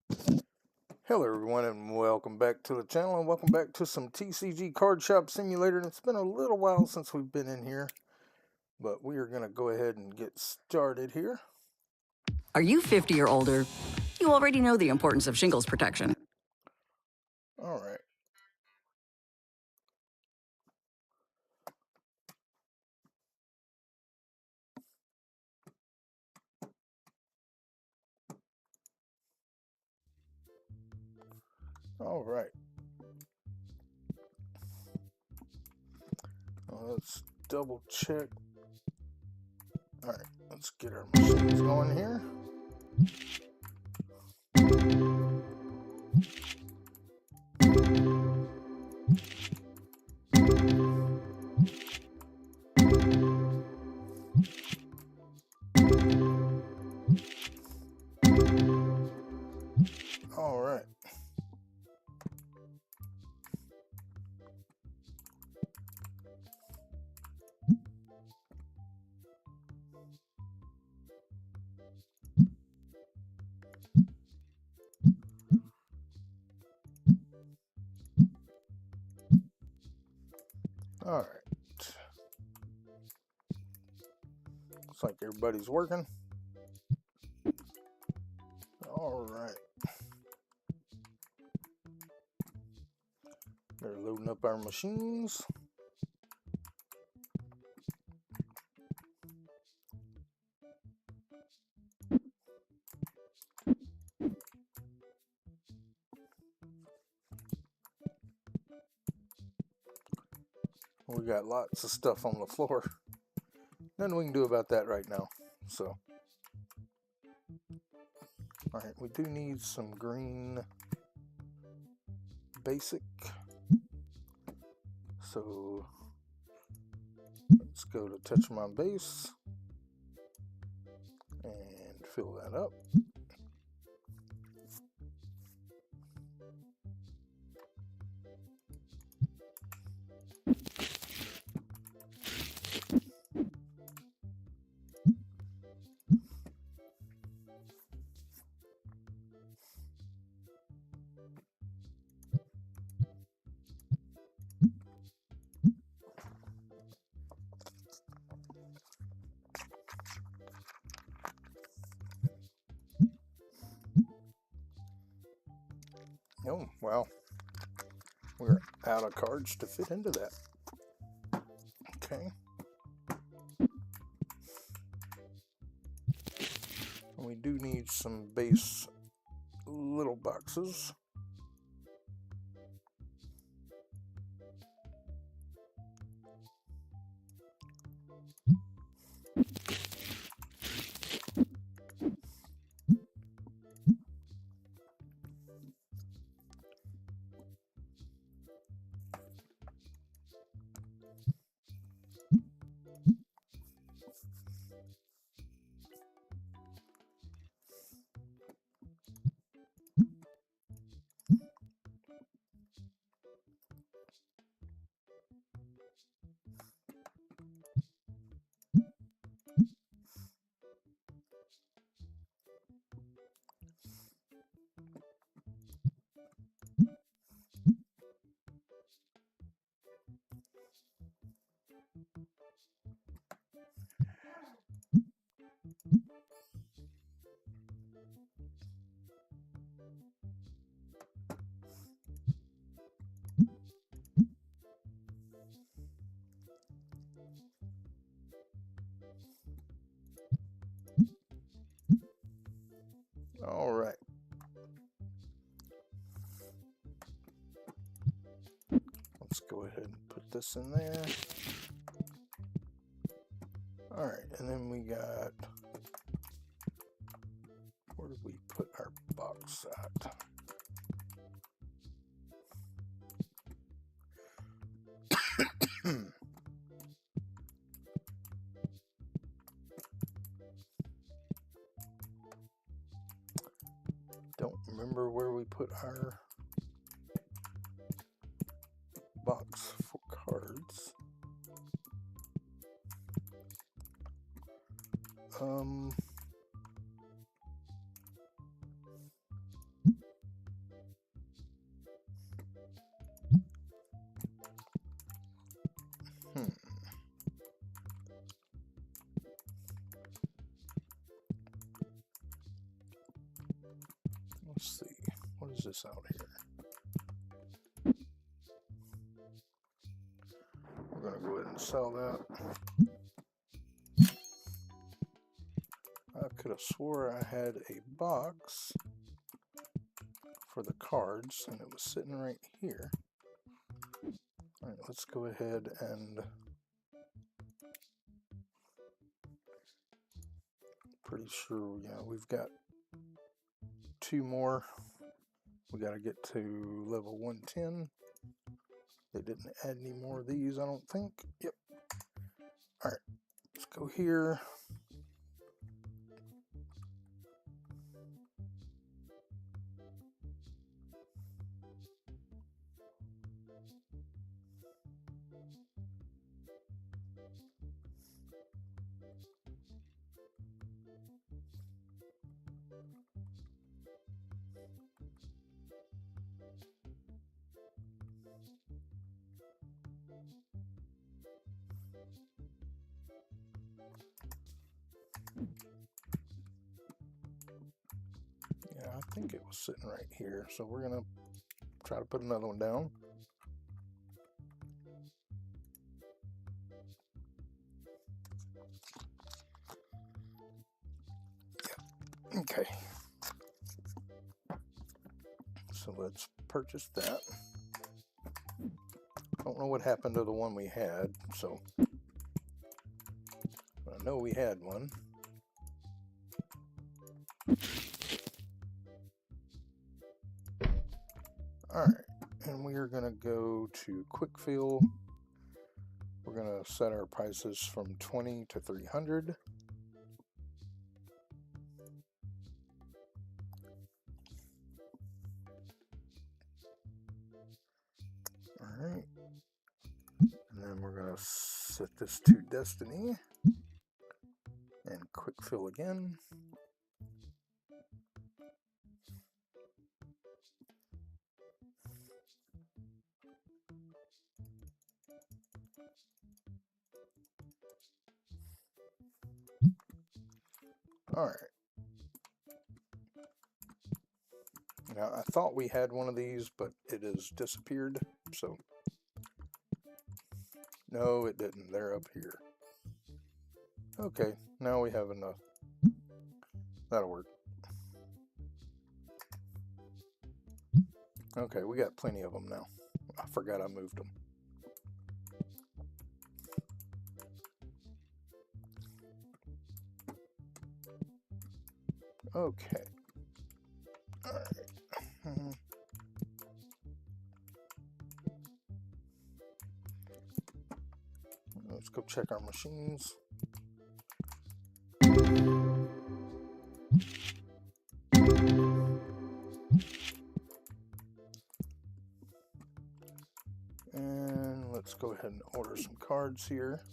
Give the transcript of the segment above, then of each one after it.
Hello everyone and welcome back to the channel and welcome back to some TCG Card Shop Simulator. And it's been a little while since we've been in here, but we are going to go ahead and get started here. Are you 50 or older? You already know the importance of shingles protection. Alright. Alright. Let's double check. Alright, let's get our machines going here. Alright. Alright. Looks like everybody's working. Alright. They're loading up our machines. We got lots of stuff on the floor. Nothing we can do about that right now. So, alright, we do need some green basic. So, let's go to touch my base and fill that up. Oh, wow. We're out of cards to fit into that. Okay. We do need some base little boxes. All right. Let's go ahead and put this in there. All right, and then we got, where did we put our box at? Don't remember where we put our box for cards. Let's see, what is this out here? We're going to go ahead and sell that. I could have swore I had a box for the cards and it was sitting right here. All right, let's go ahead and pretty sure, yeah, we've got 2 more. We got to get to level 110. They didn't add any more of these, I don't think. Yep. All right, let's go here. Yeah, I think it was sitting right here. So we're going to try to put another one down. Yeah. Okay. So let's purchase that. Don't know what happened to the one we had, so I know we had one. Alright, and we are going to go to Quick Fill. We're going to set our prices from 20 to 300. Alright, and then we're going to set this to Destiny and Quick Fill again. Alright. Now, I thought we had one of these, but it has disappeared, so... No, it didn't. They're up here. Okay, now we have enough. That'll work. Okay, we got plenty of them now. I forgot I moved them. Okay. Alright. Let's go check our machines. And let's go ahead and order some cards here.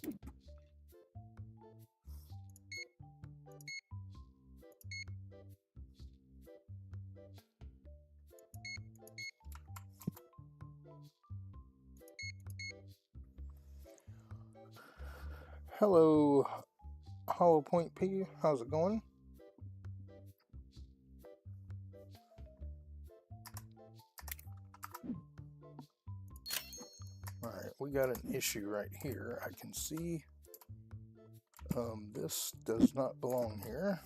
Hello, Hollow Point P. How's it going? Alright, we got an issue right here. I can see this does not belong here.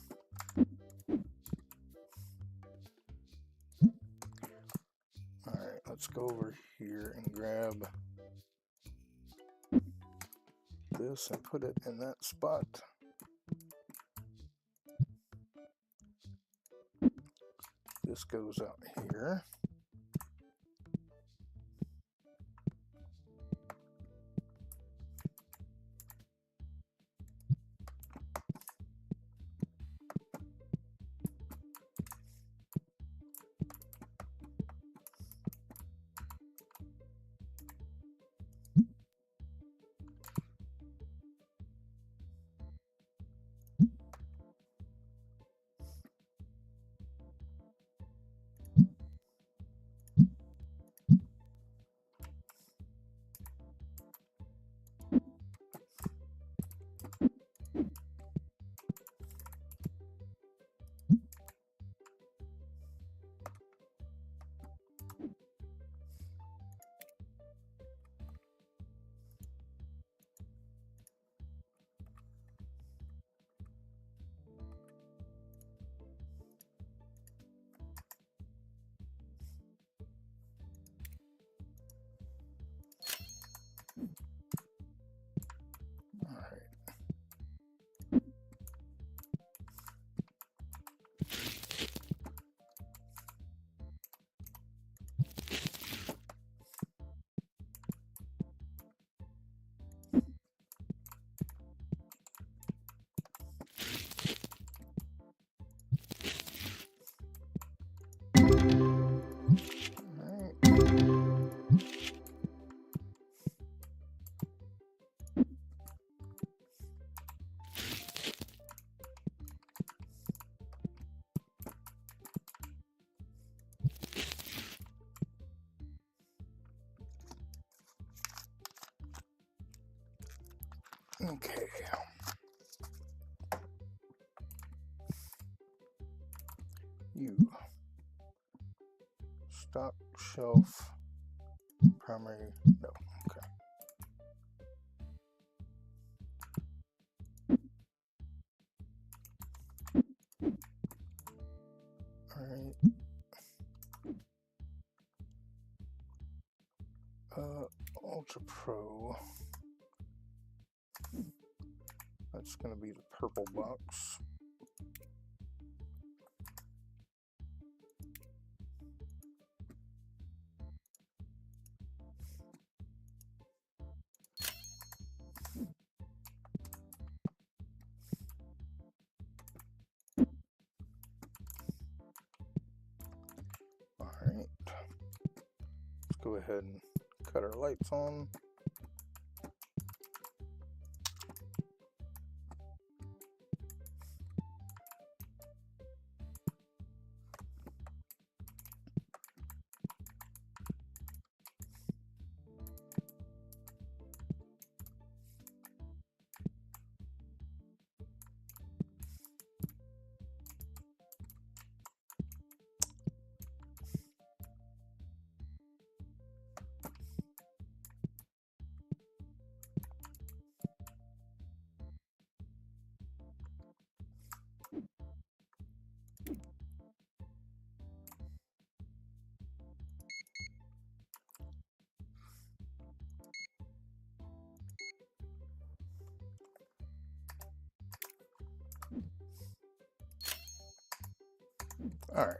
Alright, let's go over here and grab this and put it in that spot. This goes out here. Okay. You. Stock shelf. Primary. No. Okay. Alright. Ultra Pro. That's going to be the purple box. Alright. Let's go ahead and cut our lights on. Alright.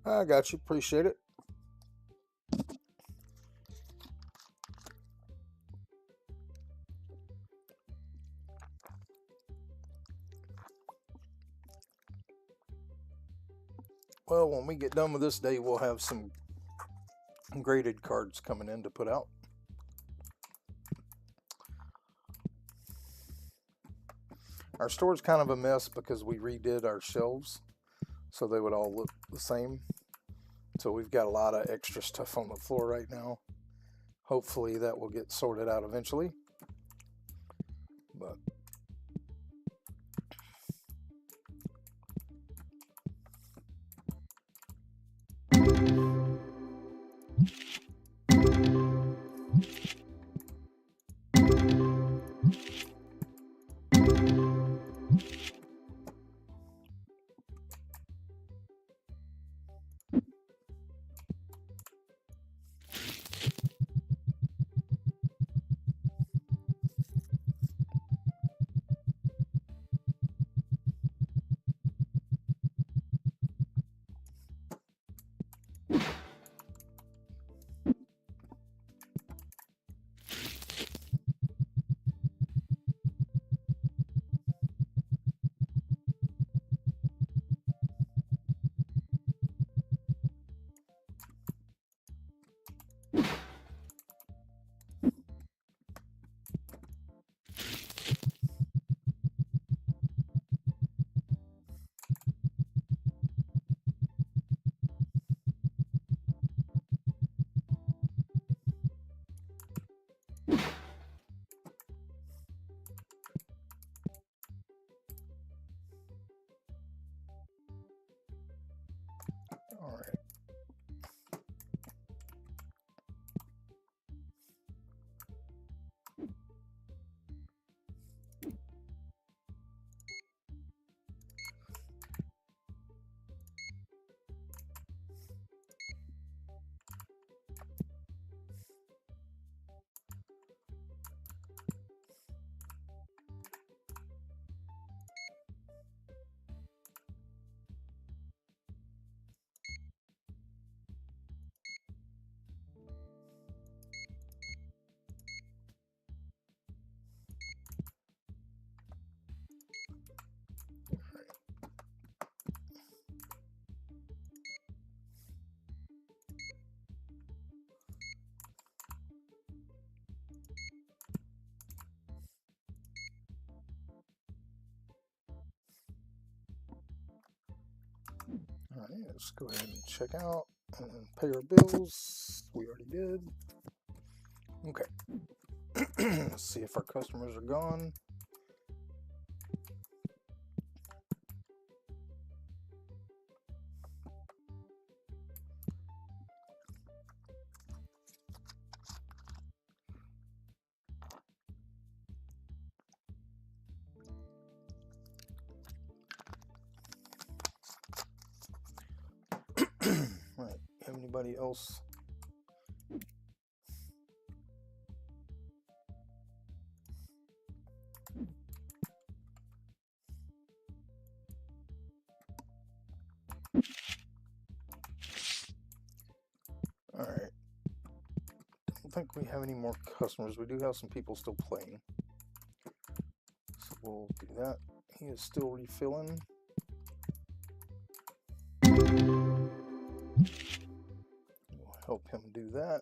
I got you. Appreciate it. Well, when we get done with this day, we'll have some graded cards coming in to put out. Our store's kind of a mess because we redid our shelves so they would all look the same. So we've got a lot of extra stuff on the floor right now. Hopefully that will get sorted out eventually. But Alright, let's go ahead and check out and pay our bills. We already did. Okay. Let's see if our customers are gone. Right, have anybody else? Alright. I don't think we have any more customers. We do have some people still playing. So we'll do that. He is still refilling. We'll help him do that.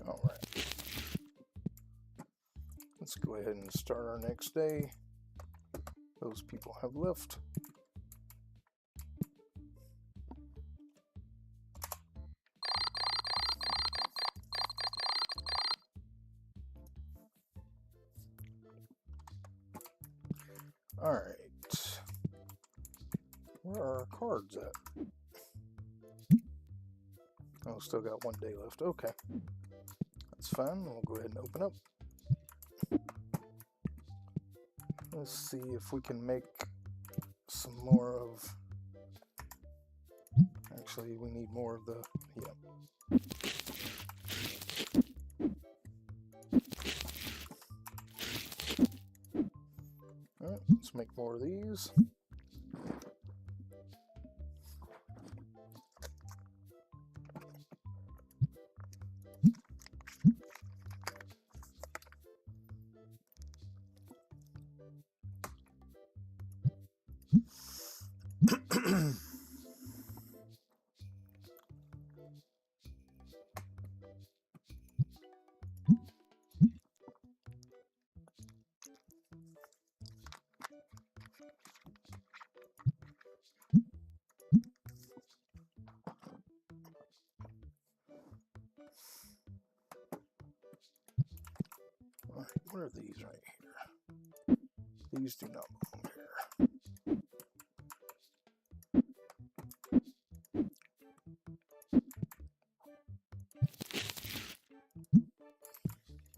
Alright. Let's go ahead and start our next day. Those people have left. Alright. Where are our cards at? Oh, still got one day left. Okay. That's fine. We'll go ahead and open up. Let's see if we can make some more of... Actually, we need more of the... Yeah. Alright, let's make more of these. Alright, what are these right here? These do not belong here.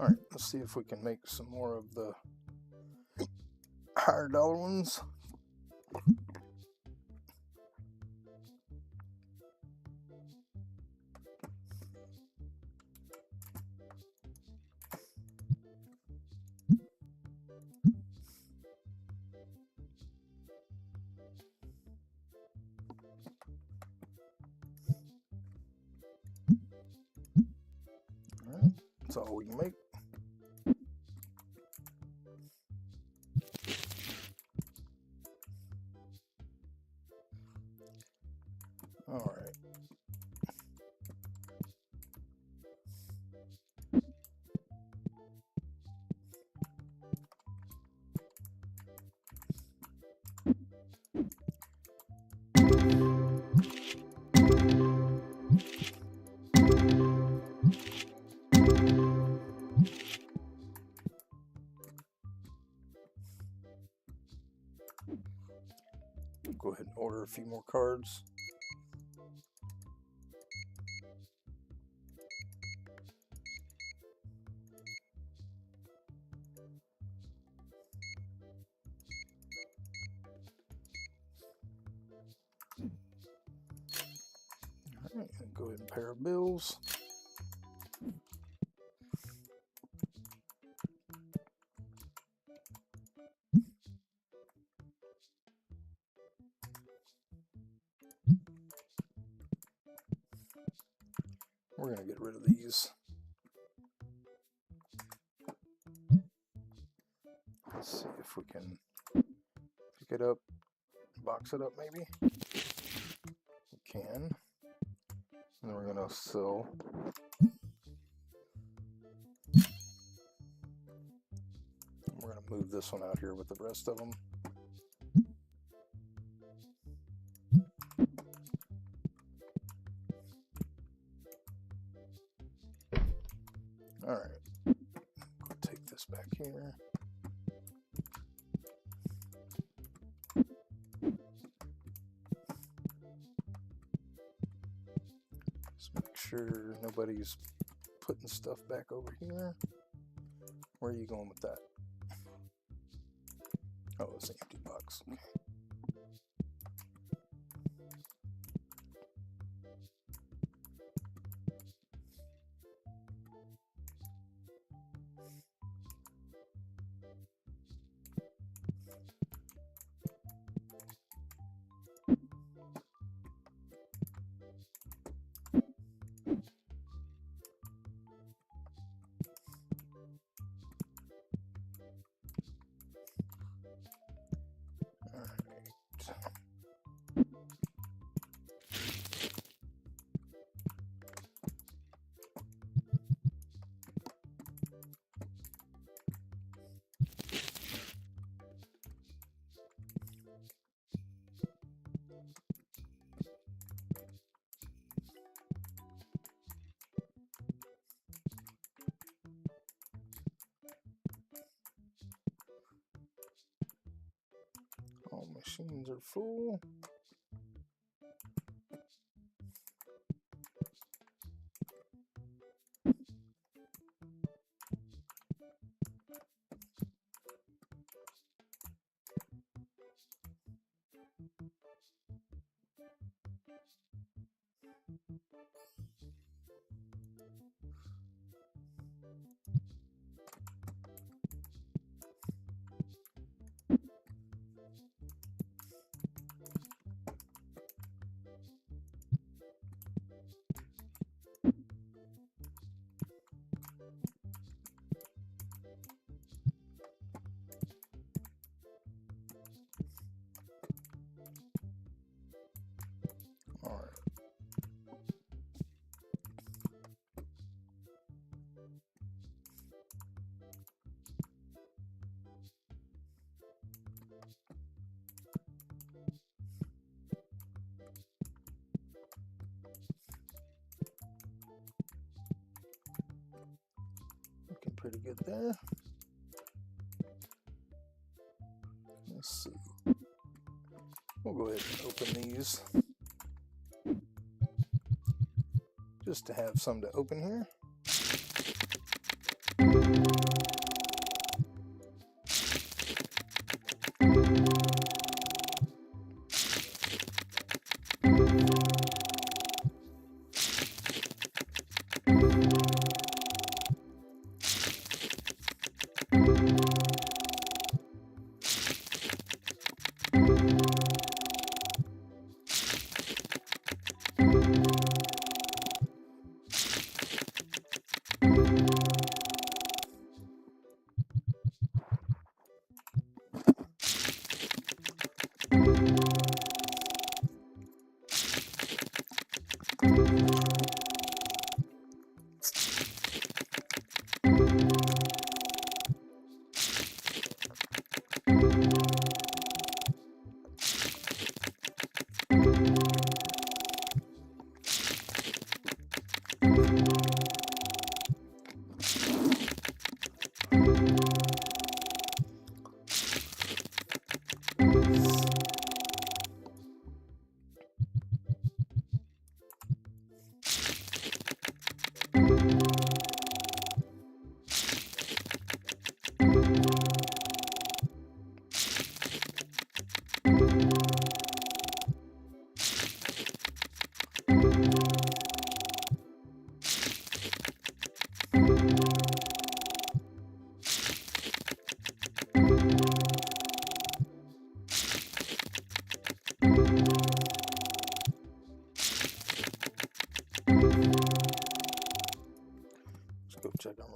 Alright, let's see if we can make some more of the higher dollar ones. Alright, that's all we can make. Alright. Go ahead and order a few more cards. Right, and go ahead and pay our bills. We're going to get rid of these. Let's see if we can pick it up, box it up maybe. We can. And then we're going to sell. We're going to move this one out here with the rest of them. All right, go take this back here. Just make sure nobody's putting stuff back over here. Where are you going with that? Oh, it's an empty box. Okay. All machines are full. All right. Looking pretty good there. Let's see. We'll go ahead and open these. Just to have some to open here.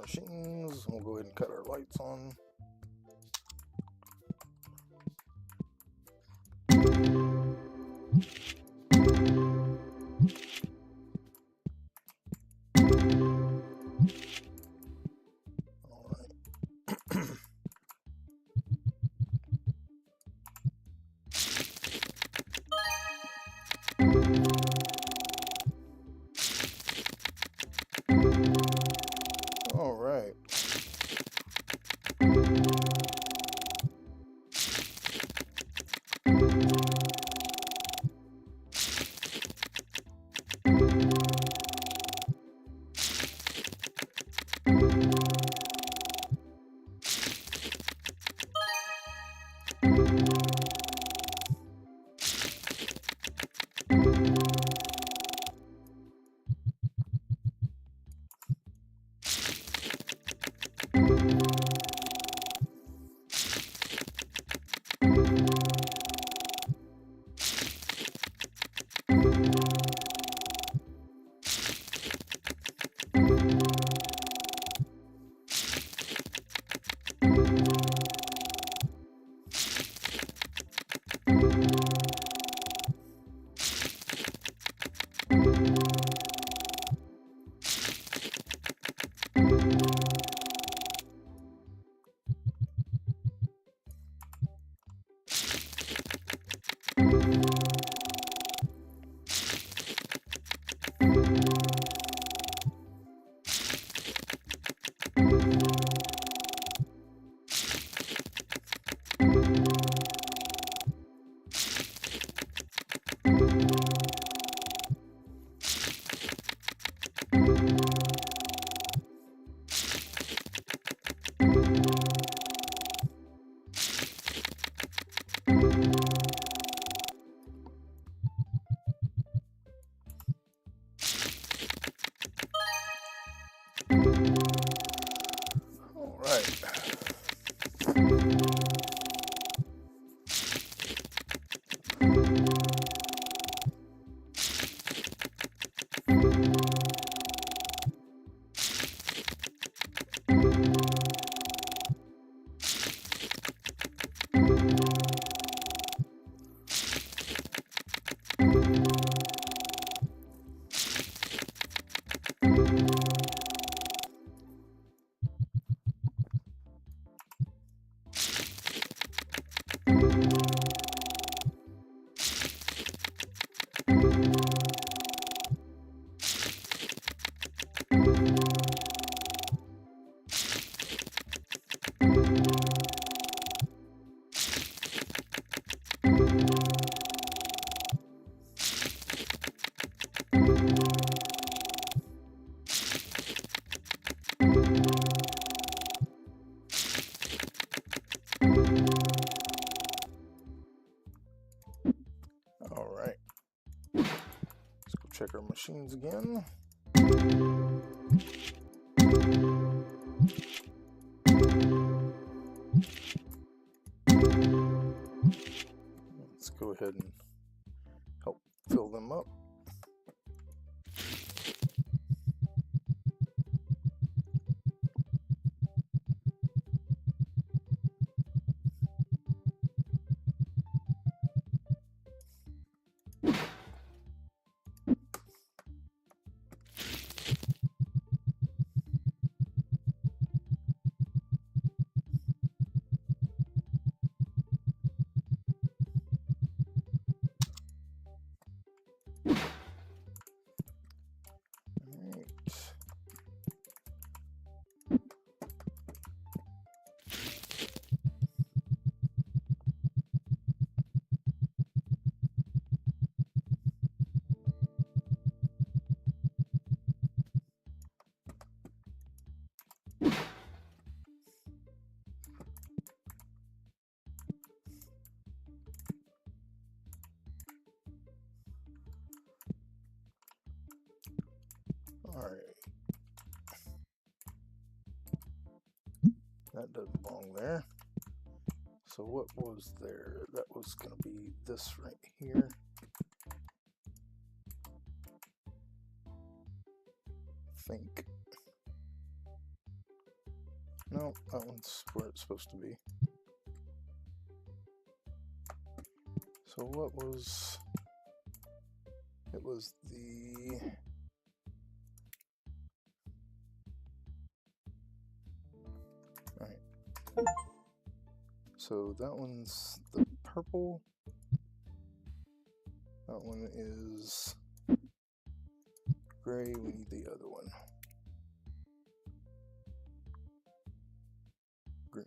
machines. We'll go ahead and cut our lights on. All right. All right. All right. Let's go check our machines again. Let's go ahead and help fill them up. All right. That doesn't belong there. So what was there? That was going to be this right here. I think. No, that one's where it's supposed to be. So what was... It was the... Alright. So that one's the purple. That one is gray. We need the other one. Green.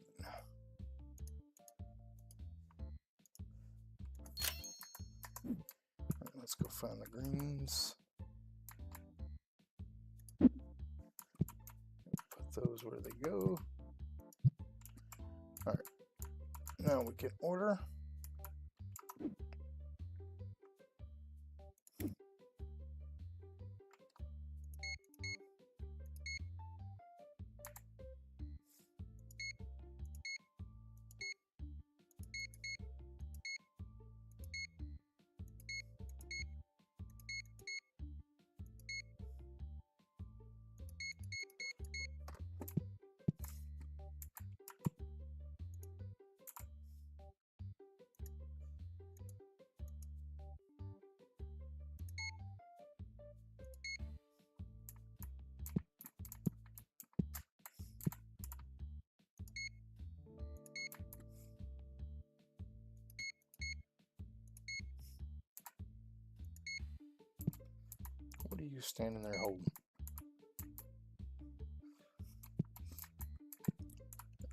Alright, let's go find the greens. Put those where they go. Alright. Now we can order. What are you standing there holding?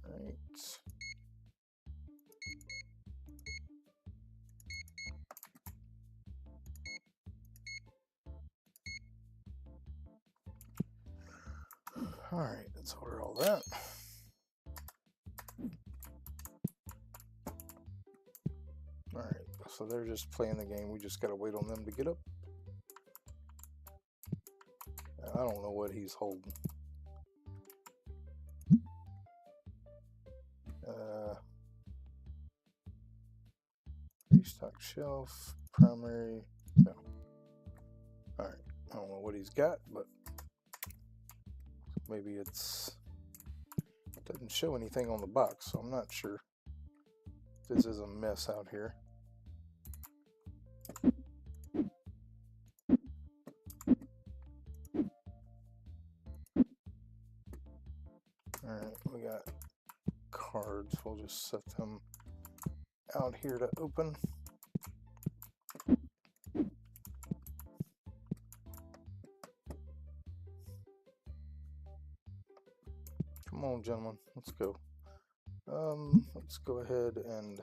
Alright. Alright, let's order all that. Alright, so they're just playing the game. We just gotta wait on them to get up. I don't know what he's holding. Restock shelf, primary, no. Alright, I don't know what he's got, but maybe it doesn't show anything on the box, so I'm not sure. This is a mess out here. Alright, we got cards. We'll just set them out here to open. Come on, gentlemen, let's go. Let's go ahead and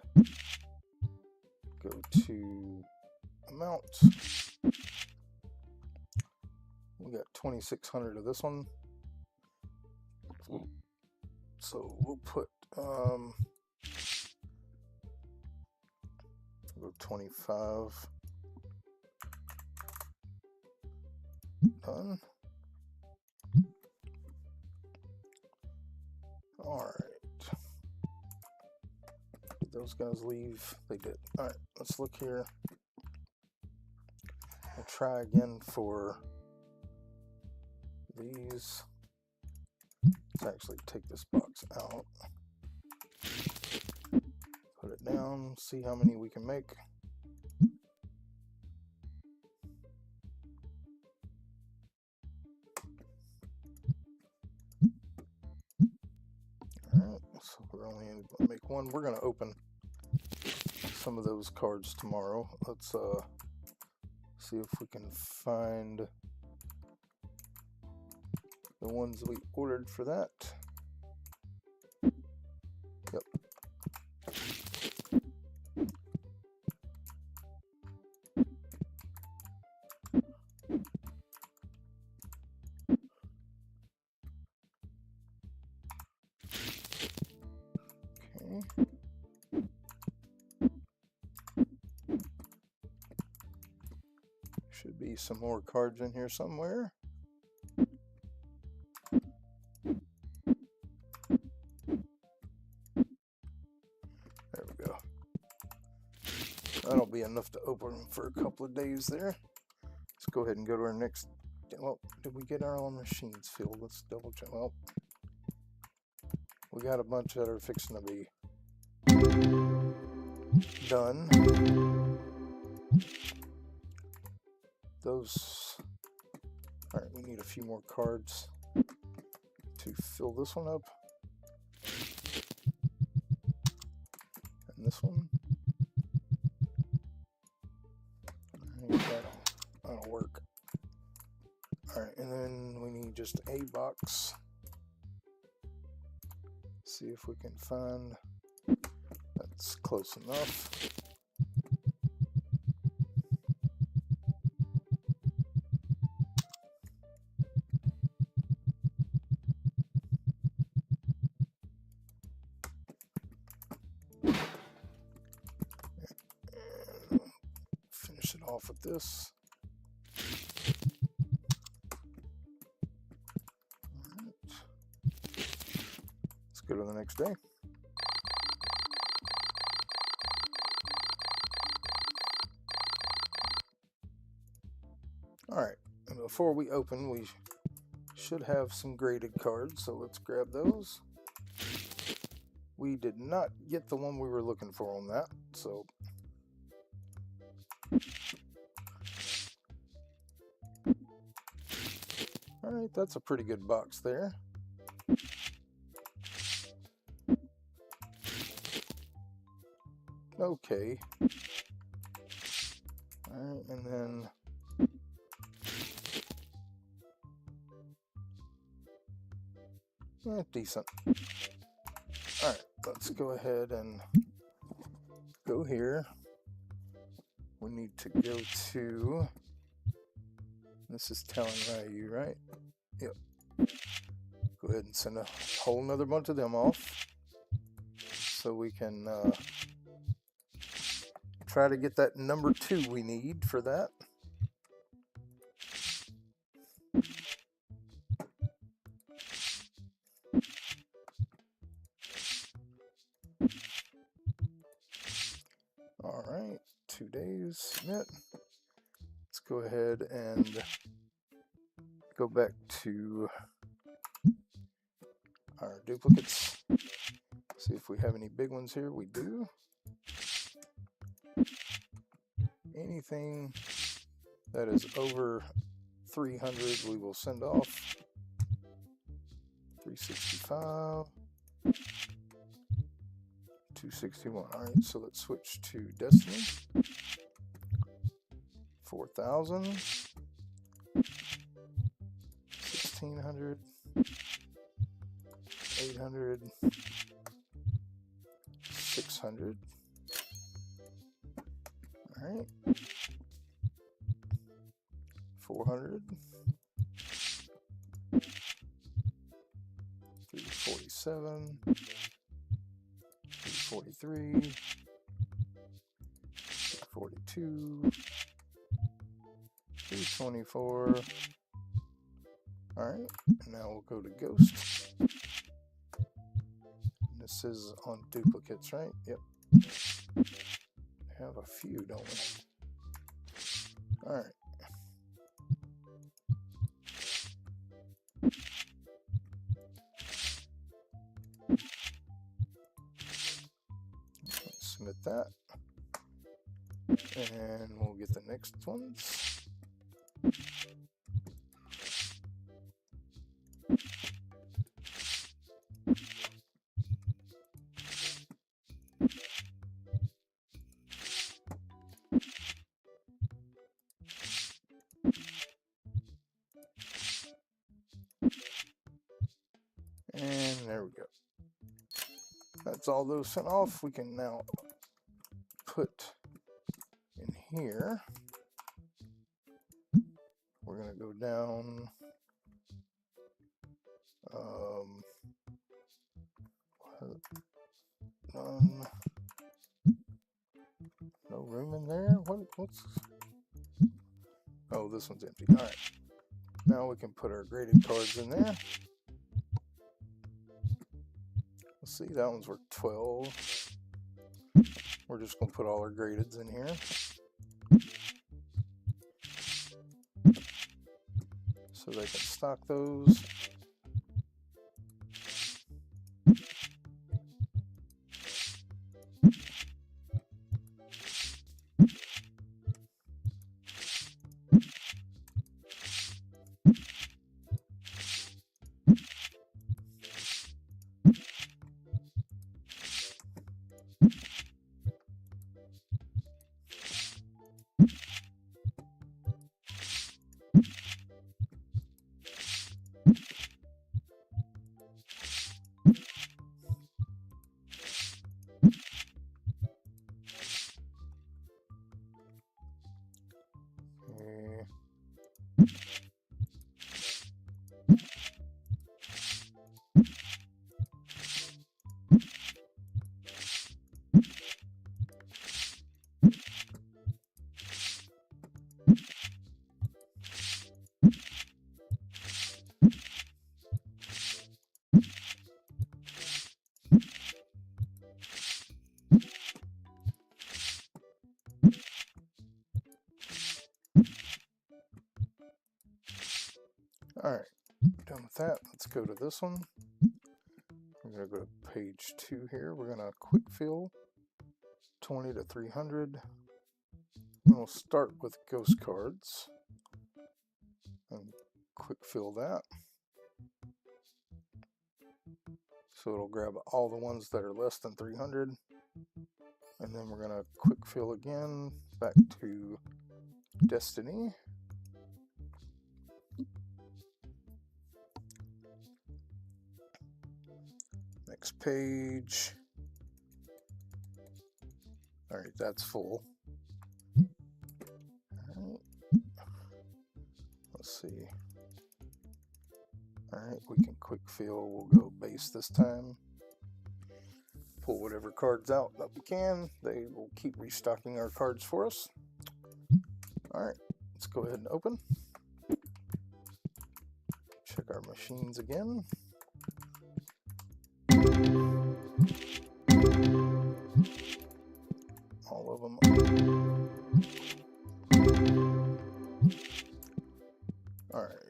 go to amount. We got 2,600 of this one. So we'll put go 25. Done. All right. Did those guys leave? They did. All right. Let's look here. I'll try again for these. Let's actually take this box out. Put it down. See how many we can make. Alright, so we're only going to make one. We're going to open some of those cards tomorrow. Let's see if we can find the ones we ordered for that. Yep. Okay. Should be some more cards in here somewhere. There we go. That'll be enough to open them for a couple of days there. Let's go ahead and go to our next. Well, did we get our own machines filled? Let's double check. Well, we got a bunch that are fixing to be done. Those, all right, we need a few more cards to fill this one up. And this one. That'll work. Alright, and then we need just a box. See if we can find, that's close enough. And finish it off with this. Go to the next day. Alright, and before we open, we should have some graded cards, so let's grab those. We did not get the one we were looking for on that, so alright, that's a pretty good box there. Okay. Alright, and then decent. Alright, let's go ahead and go here. We need to go to, this is telling value, right? Yep. Go ahead and send a whole nother bunch of them off so we can try to get that number 2 we need for that. All right, 2 days, submit. Let's go ahead and go back to our duplicates. See if we have any big ones here. We do. Anything that is over 300 we will send off. 365, 261. All right, so let's switch to Destiny. 4,000, 1,600, 800, 600. All right. 400, 347, 343, 342, 324. All right, and now we'll go to Ghost. This is on duplicates, right? Yep. Have a few, don't we? All right. Let's submit that, and we'll get the next ones. And there we go. That's all those sent off. We can now put in here. We're going to go down. None. No room in there? What's... Oh, this one's empty. All right. Now we can put our graded cards in there. Let's see, that one's worth 12. We're just going to put all our gradeds in here. So they can stock those. that, let's go to this one. We're going to go to page 2 here. We're going to quick fill 20 to 300. We'll start with ghost cards and quick fill that. So it'll grab all the ones that are less than 300. And then we're going to quick fill again back to Destiny. Next page. All right, that's full. All right. Let's see. All right, we can quick fill. We'll go base this time. Pull whatever cards out that we can. They will keep restocking our cards for us. All right, let's go ahead and open. Check our machines again. All of them. All right.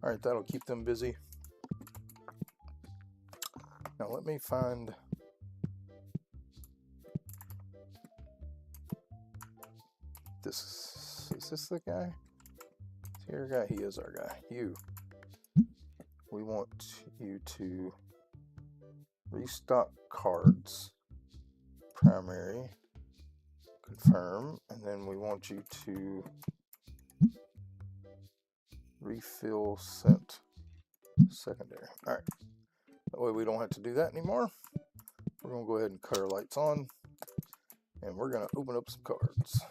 All right, that'll keep them busy. Now let me find this. Is this the guy? Is he our guy? He is our guy. You. We want you to restock cards, primary, confirm, and then we want you to refill sent secondary. All right, that way we don't have to do that anymore. We're gonna go ahead and cut our lights on, and we're gonna open up some cards.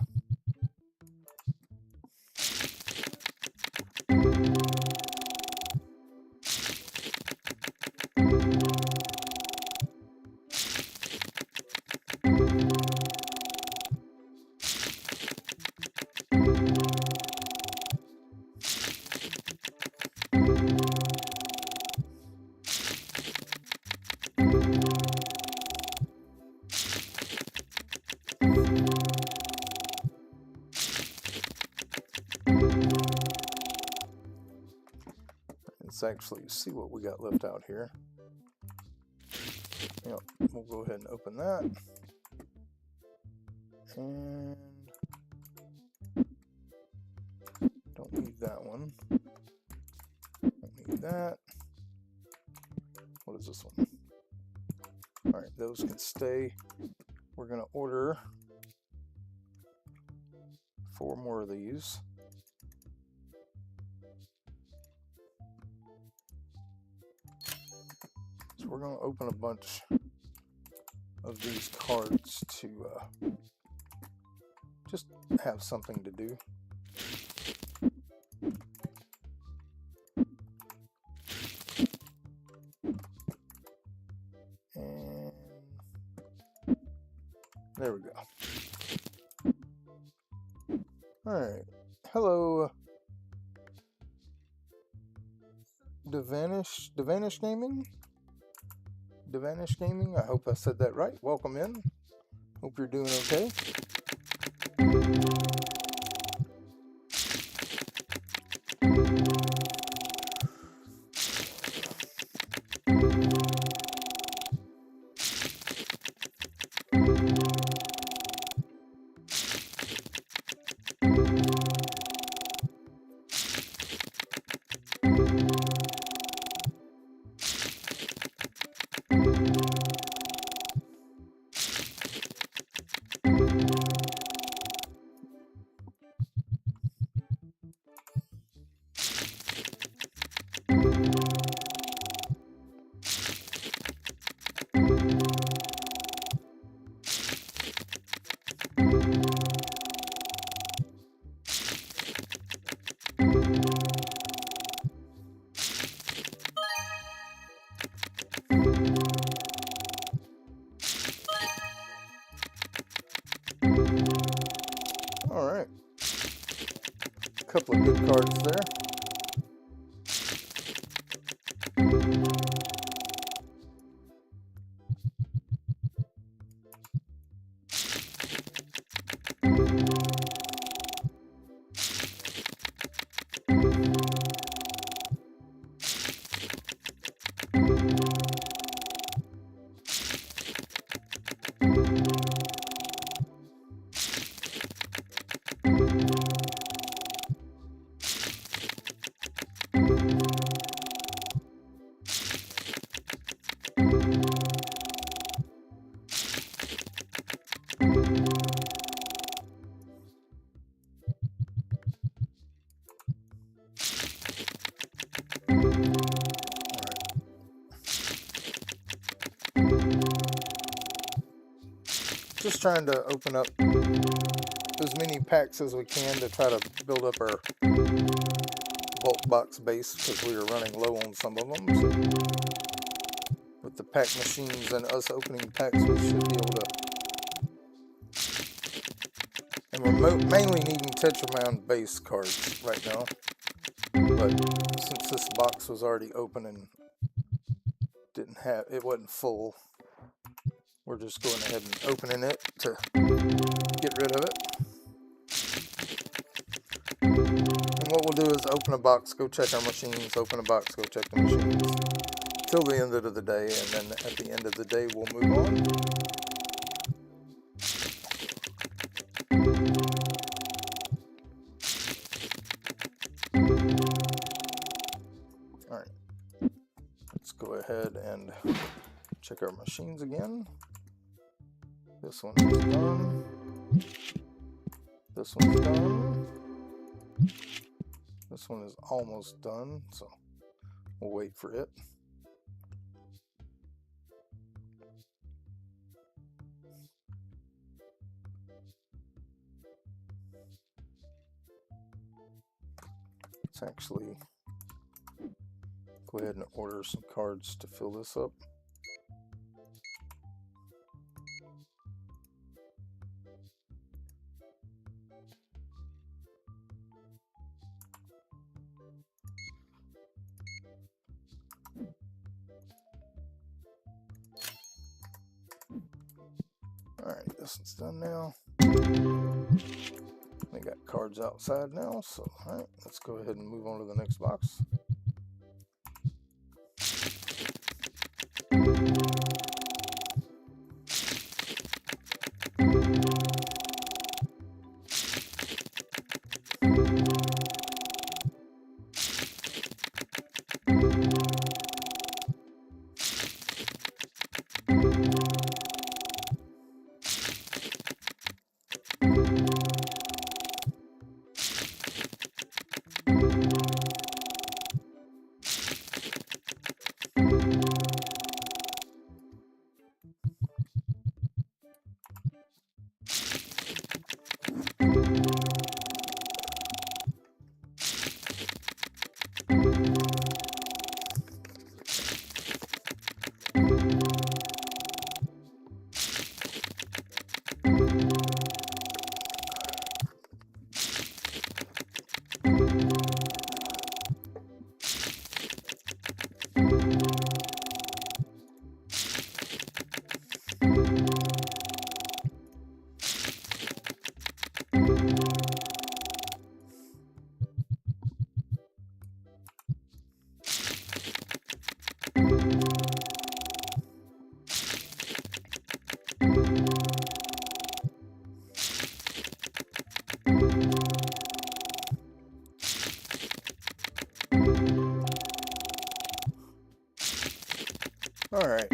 Let's actually see what we got left out here. Yep, we'll go ahead and open that. And don't need that one. Don't need that. What is this one? All right, those can stay. We're gonna order 4 more of these. So we're going to open a bunch of these cards to just have something to do. And there we go. All right. Hello, Devanish Gaming. Devanish Gaming, I hope I said that right. Welcome in. Hope you're doing okay. All right, a couple of good cards there. just trying to open up as many packs as we can to try to build up our bulk box base, because we are running low on some of them. So with the pack machines and us opening packs, we should be able to. And we're mainly needing Tetramound base cards right now. But since this box was already open and it wasn't full, we're just going ahead and opening it to get rid of it. And what we'll do is open a box, go check our machines, open a box, go check the machines, till the end of the day, and then at the end of the day we'll move on. Alright, let's go ahead and check our machines again. This one is done. This one's done. This one is almost done, so we'll wait for it. Let's actually go ahead and order some cards to fill this up. Alright, this one's done now. They got cards outside now, so alright, let's go ahead and move on to the next box. Alright.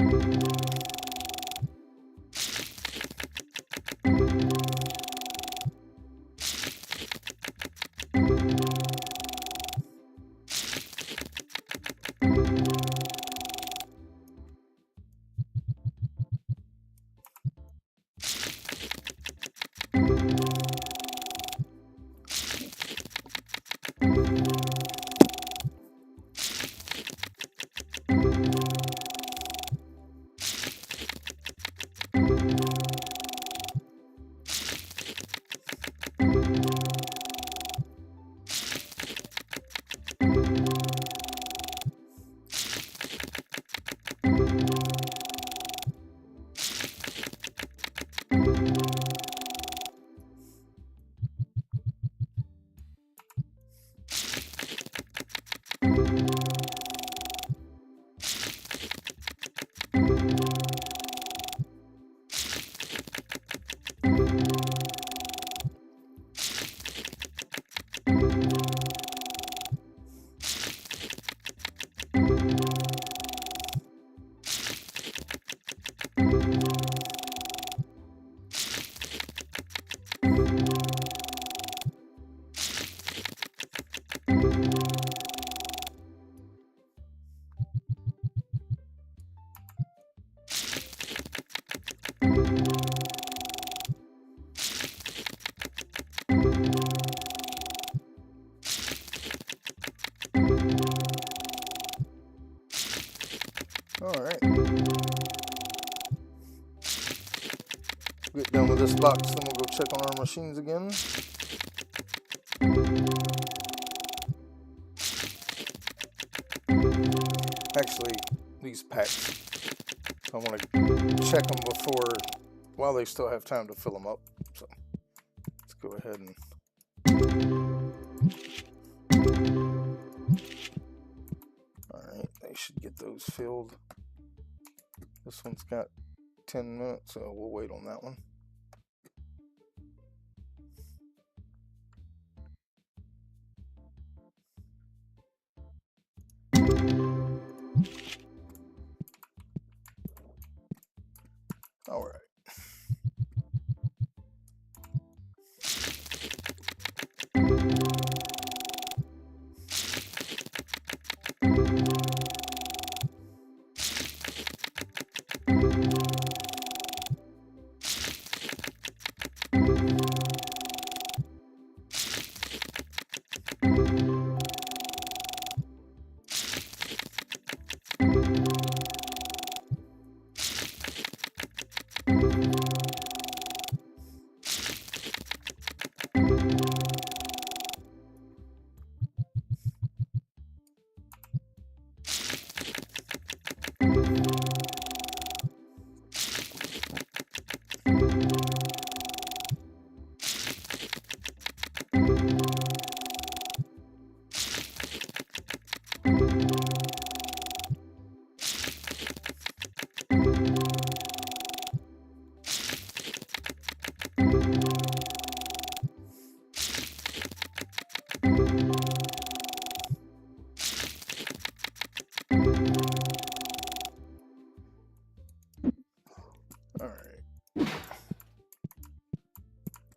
Alright. Get done with this box, then we'll go check on our machines again. Actually, these packs, I want to check them while they still have time to fill them up. So let's go ahead and alright, they should get those filled. This one's got 10 minutes, so we'll wait on that one. All right.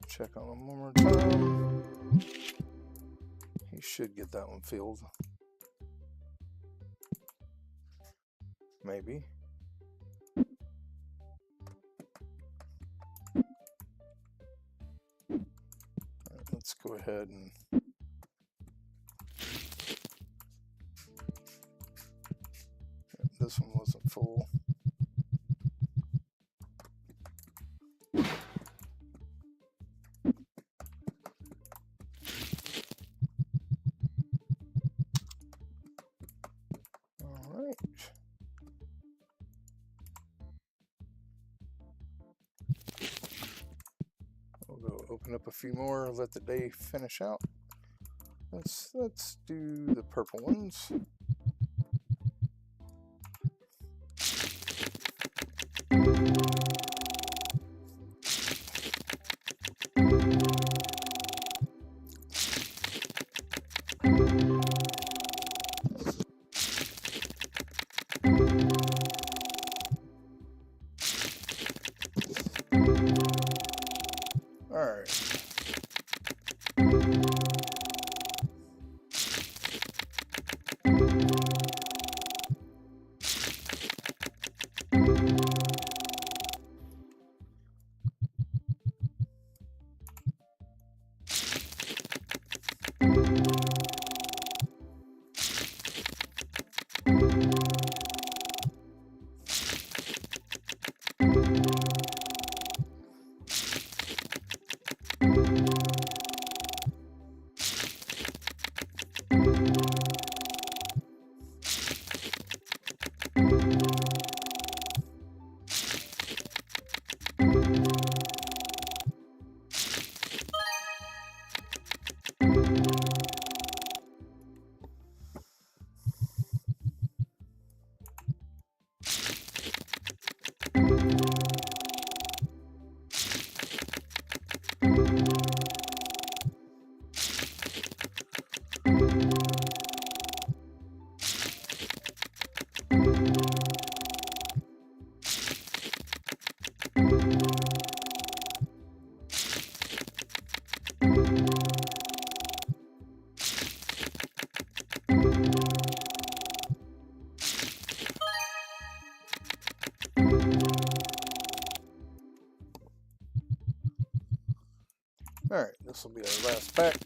Check on him one more time. He should get that one filled. Maybe. Alright, let's go ahead and this one wasn't full. Open up a few more, let the day finish out. Let's do the purple ones. Alright, this will be our last pack.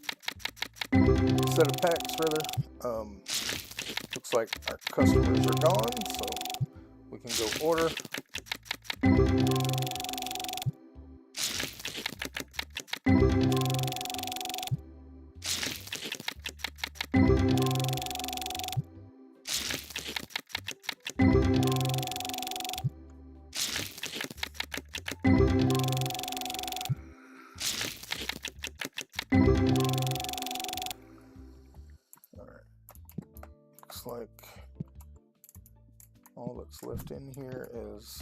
Set of packs, rather. Looks like our customers are gone, so We can go order. Looks like all that's left in here is,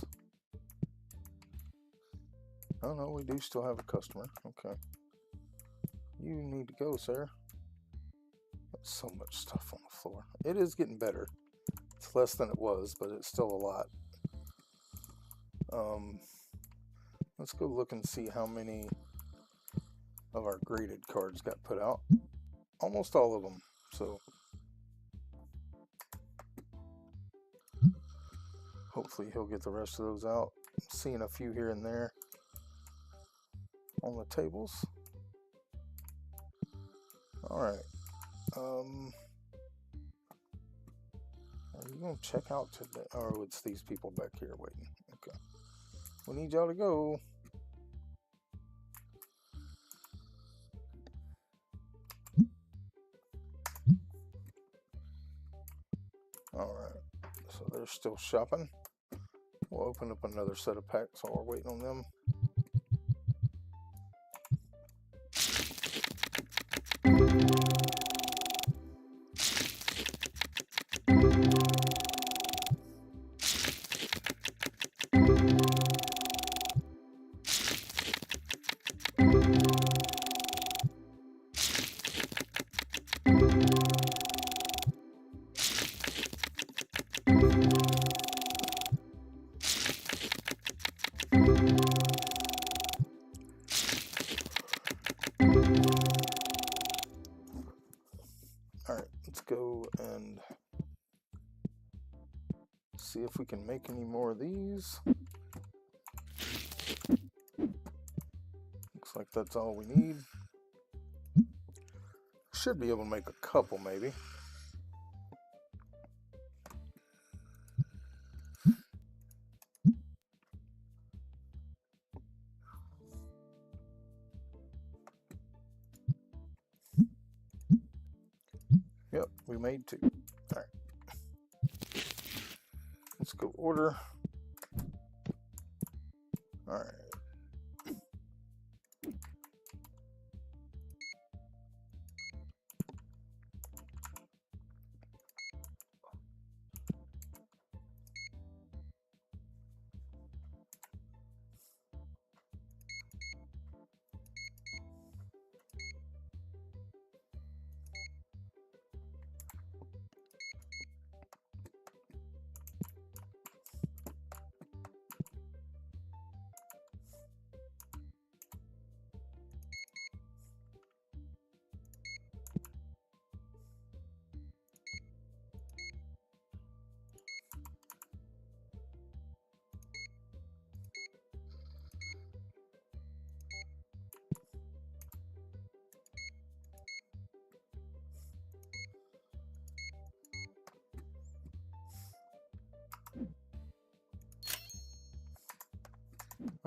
oh no, we do still have a customer. Okay. You need to go, sir. That's so much stuff on the floor. It is getting better. It's less than it was, but it's still a lot. Let's go look and see how many of our graded cards got put out. Almost all of them. So hopefully he'll get the rest of those out. I'm seeing a few here and there on the tables. Alright. Are you gonna check out today? Oh, it's these people back here waiting. Okay. We need y'all to go. Alright. So they're still shopping. We'll open up another set of packs while we're waiting on them. Alright, let's go and see if we can make any more of these. Looks like that's all we need. Should be able to make a couple maybe. Yep, we made 2. Alright. Let's go order. Alright.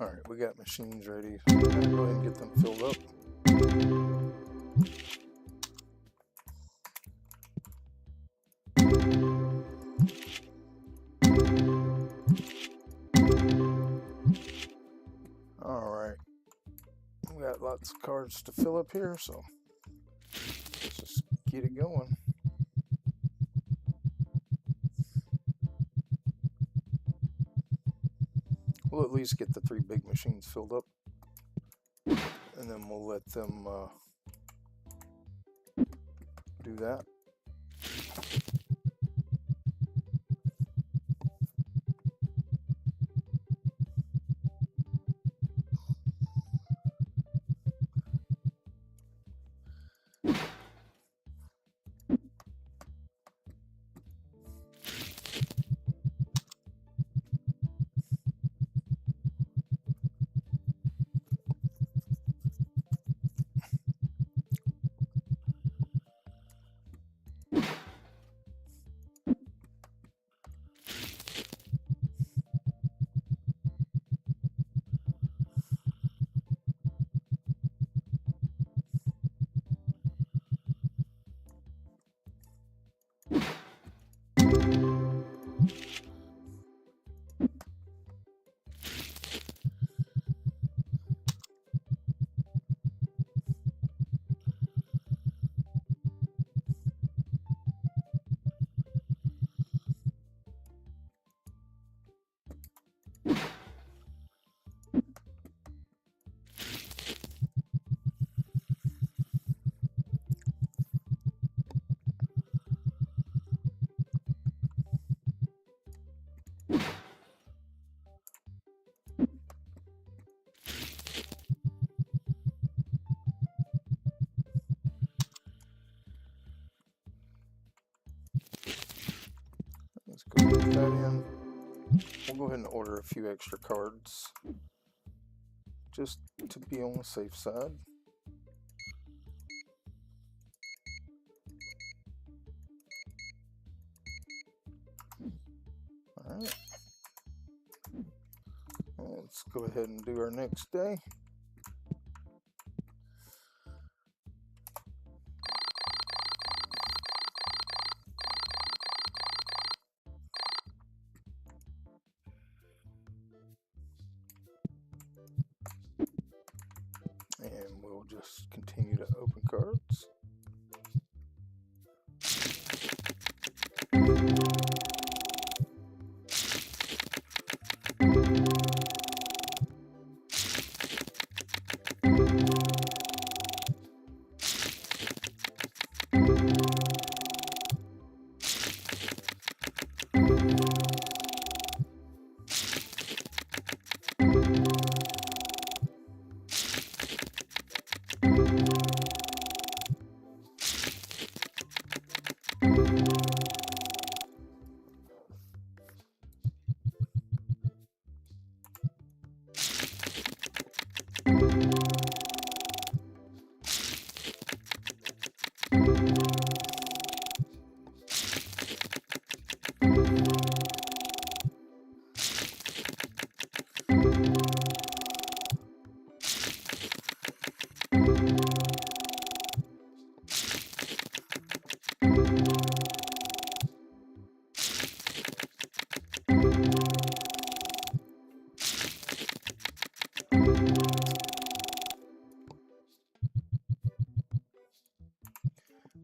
Alright, we got machines ready. We're going to go ahead and get them filled up. Alright. We got lots of cards to fill up here, so let's just get it going. We'll at least get the 3 big machines filled up, and then we'll let them do that. go put that in. We'll go ahead and order a few extra cards just to be on the safe side. Alright. Let's go ahead and do our next day. And we'll just continue to open cards.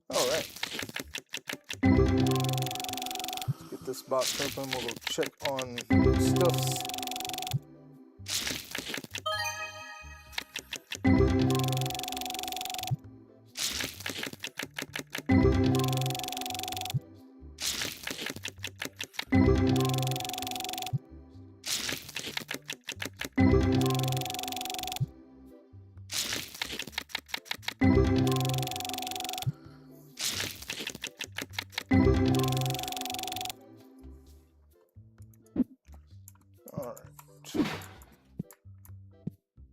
Alright. Let's get this box open. We'll go check on stuffs.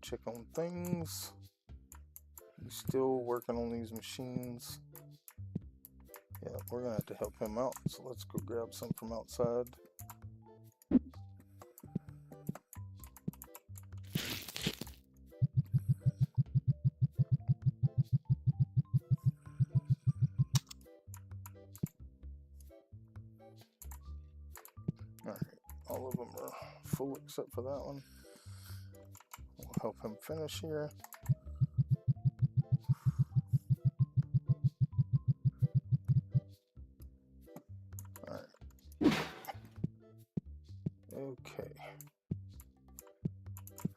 Check on things. He's still working on these machines. Yeah, we're gonna have to help him out, so let's go grab some from outside. Alright, all of them are full except for that one. We'll help him finish here. Alright. Okay.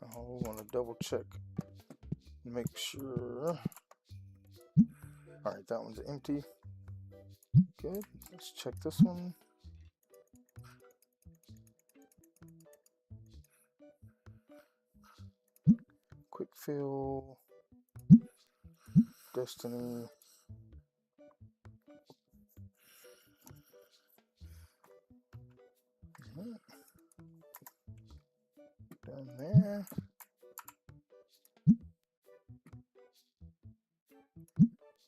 I want to double check and make sure. Alright, that one's empty. Good. Let's check this one. Quick fill, Destiny, down there,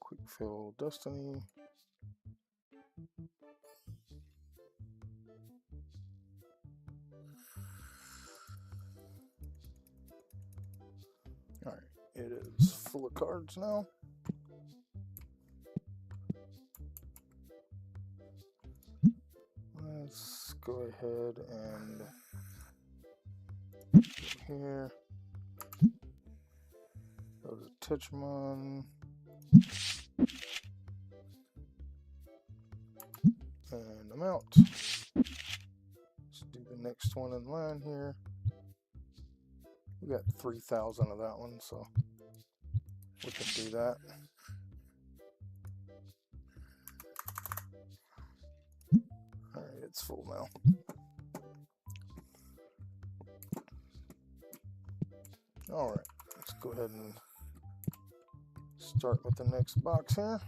quick fill, Destiny, alright, it is full of cards now. Let's go ahead and here, go to Tetramon, and amount. Let's do the next one in line here. We got 3,000 of that one, so we can do that. Alright, it's full now. Alright, let's go ahead and start with the next box here.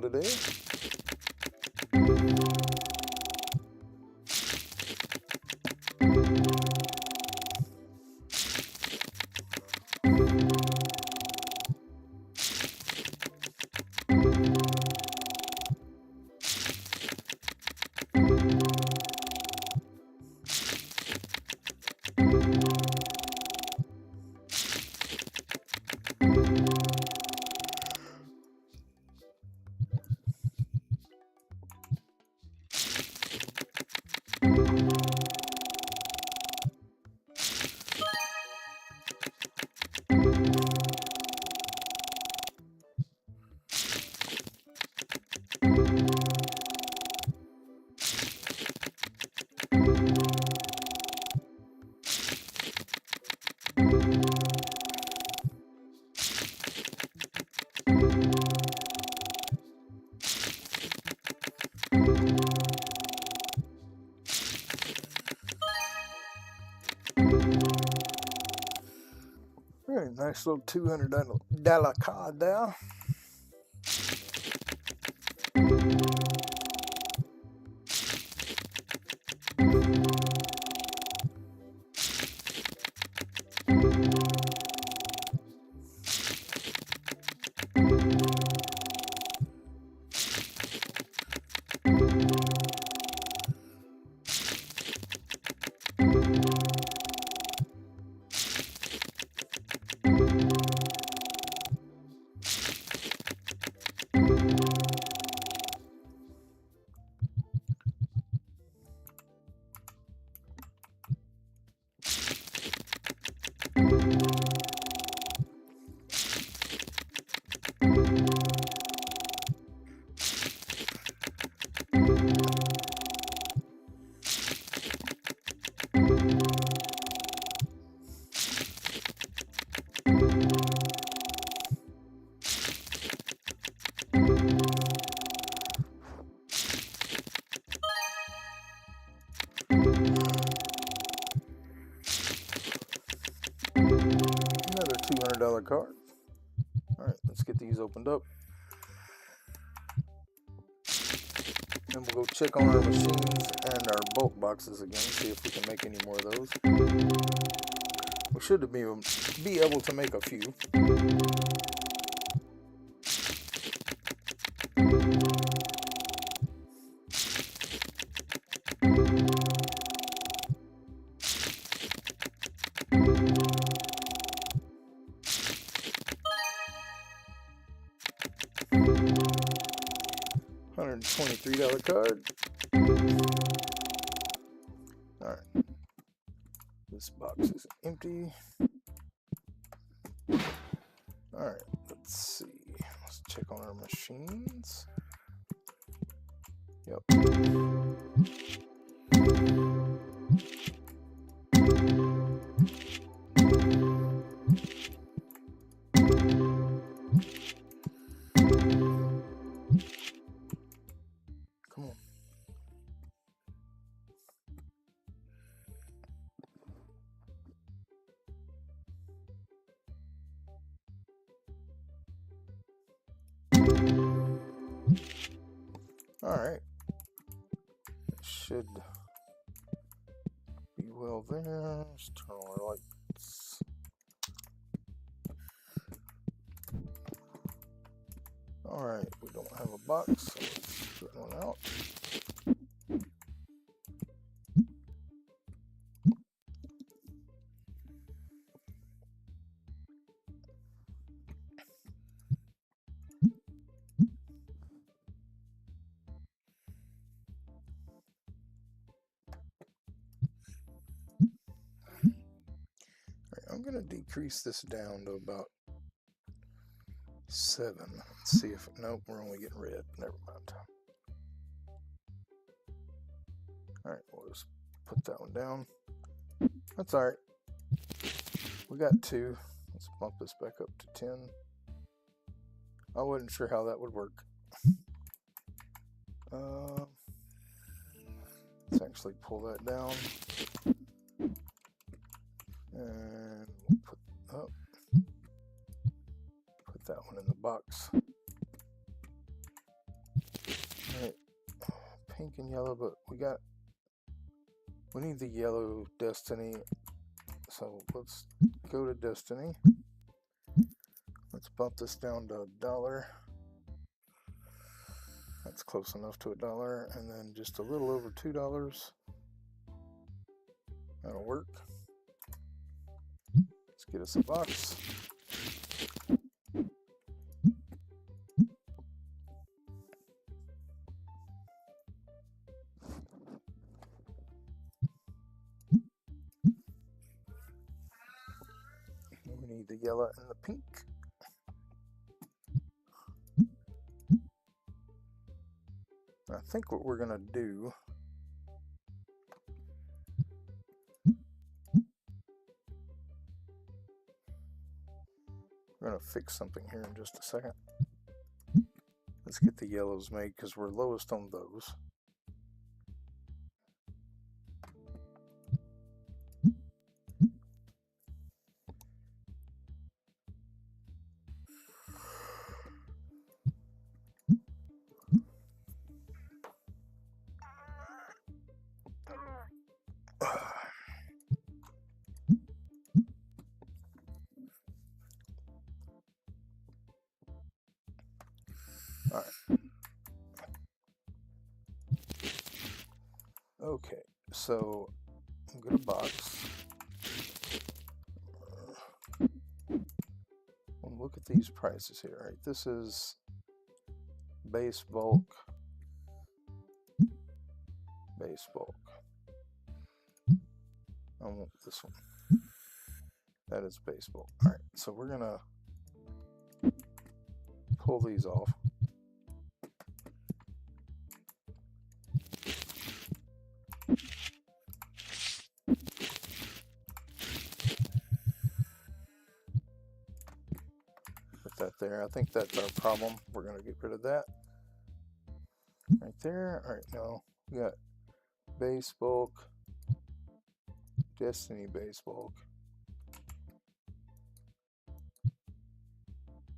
today. Very nice little $200 card there. Another $200 card. All right, let's get these opened up. Then we'll go check on our machines and our bulk boxes again, see if we can make any more of those. We should be able to make a few. $123 card. Alright. This box is empty. Alright, let's see. Let's check on our machines. Yep. Come on. Alright. Should be well there. Let's turn on our lights. Alright, we don't have a box, so let's get one out. I'm going to decrease this down to about 7. Let's see if, nope, we're only getting red. Never mind. Alright, we'll just put that one down. That's alright. We got 2. Let's bump this back up to 10. I wasn't sure how that would work. Let's actually pull that down. And we'll put that one in the box. pink and yellow, but we need the yellow Destiny. So let's go to Destiny. Let's bump this down to $1. That's close enough to $1, and then just a little over $2. That'll work. Let's get us a box. We need the yellow and the pink. I think what we're gonna do, we're gonna fix something here in just a second. Let's get the yellows made because we're lowest on those. Alright. Okay, so I'm gonna box. Look at these prices here. Right, this is base bulk. Base bulk. I want this one. That is base bulk. Alright, so we're gonna pull these off. Put that there. I think that's our problem. We're gonna get rid of that. Right there. Alright, now we got base bulk, Destiny base bulk.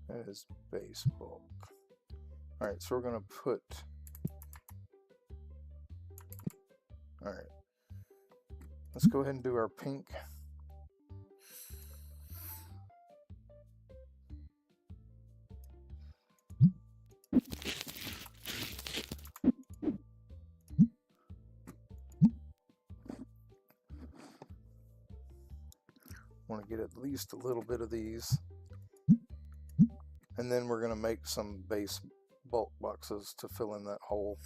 That is base bulk. Alright, so we're gonna put, alright, let's go ahead and do our pink. Want to get at least a little bit of these, and then we're going to make some base bulk boxes to fill in that hole.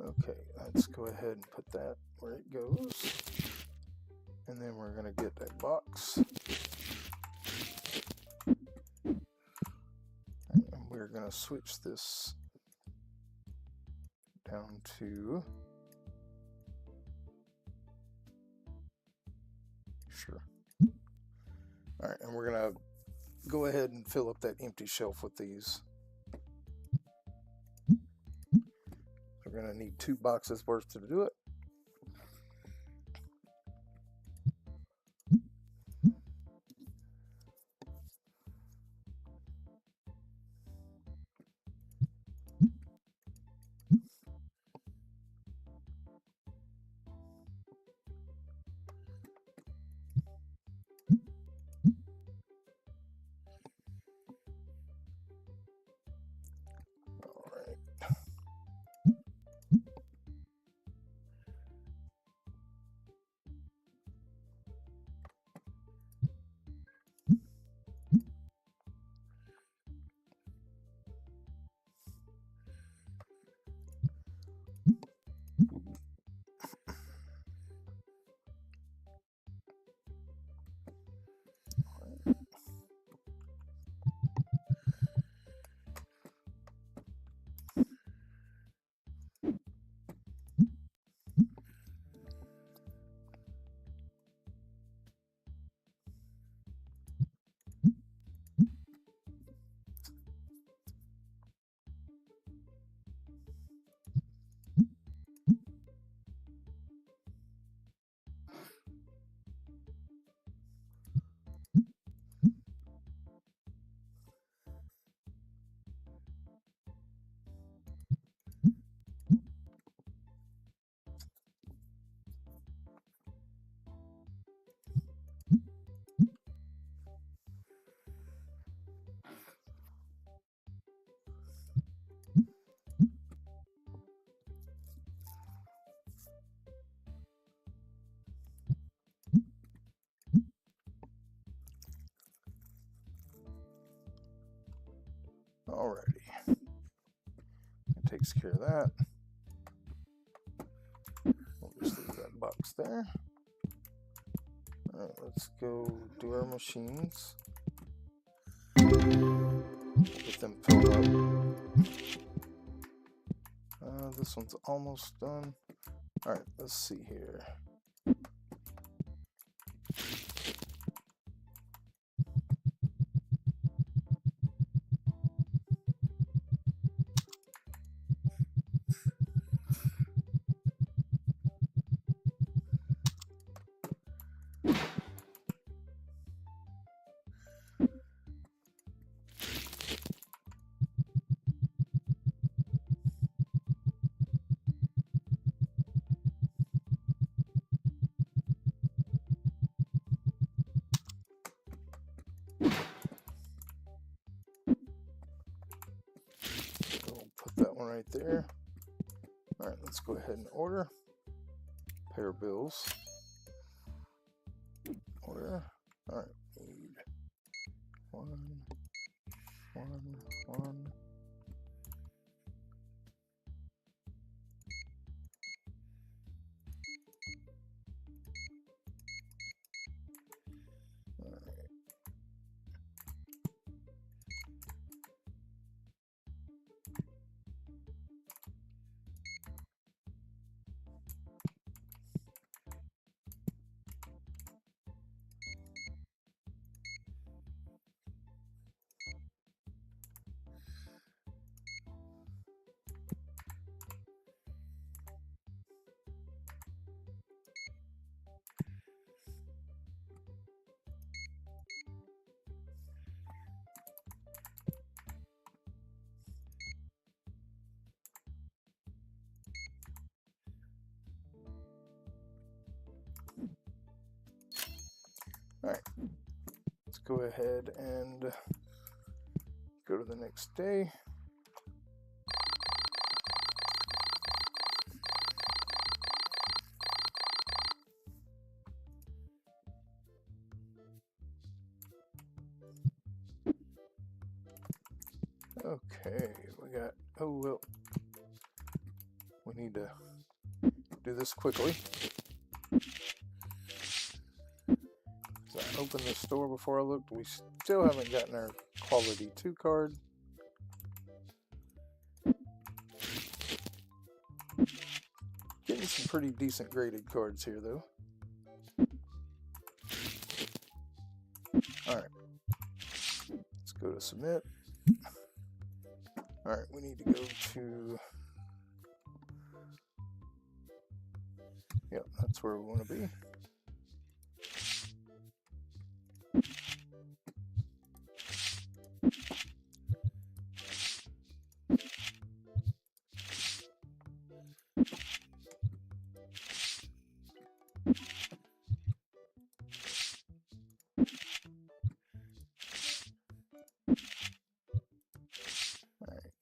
Okay, let's go ahead and put that where it goes. And then we're going to get that box. And we're going to switch this down to, sure. All right, and we're going to go ahead and fill up that empty shelf with these. We're going to need 2 boxes worth to do it. takes care of that. We'll just leave that box there. Alright, let's go do our machines. Get them filled up. This one's almost done. Alright, let's see here. That one right there. All right, let's go ahead and order. Pay our bills. Order. All right, need one. All right, let's go ahead and go to the next day. Okay, we got, oh well, we need to do this quickly. I opened the store before I looked. We still haven't gotten our quality 2 card. Getting some pretty decent graded cards here though. Alright. Let's go to submit. Alright, we need to go to... Yep, that's where we want to be.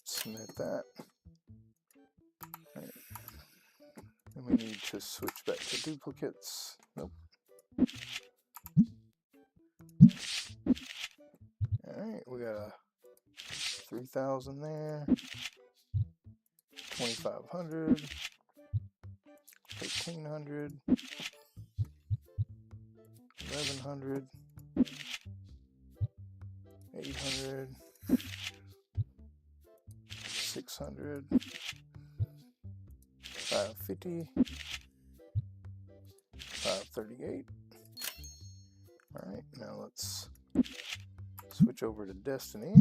Submit that. Right. And we need to switch back to duplicates. Nope. Alright, we got a 3,000 there. 2,500. 1,300. 1,100. 800. 600, 550, 538. All right, now let's switch over to Destiny.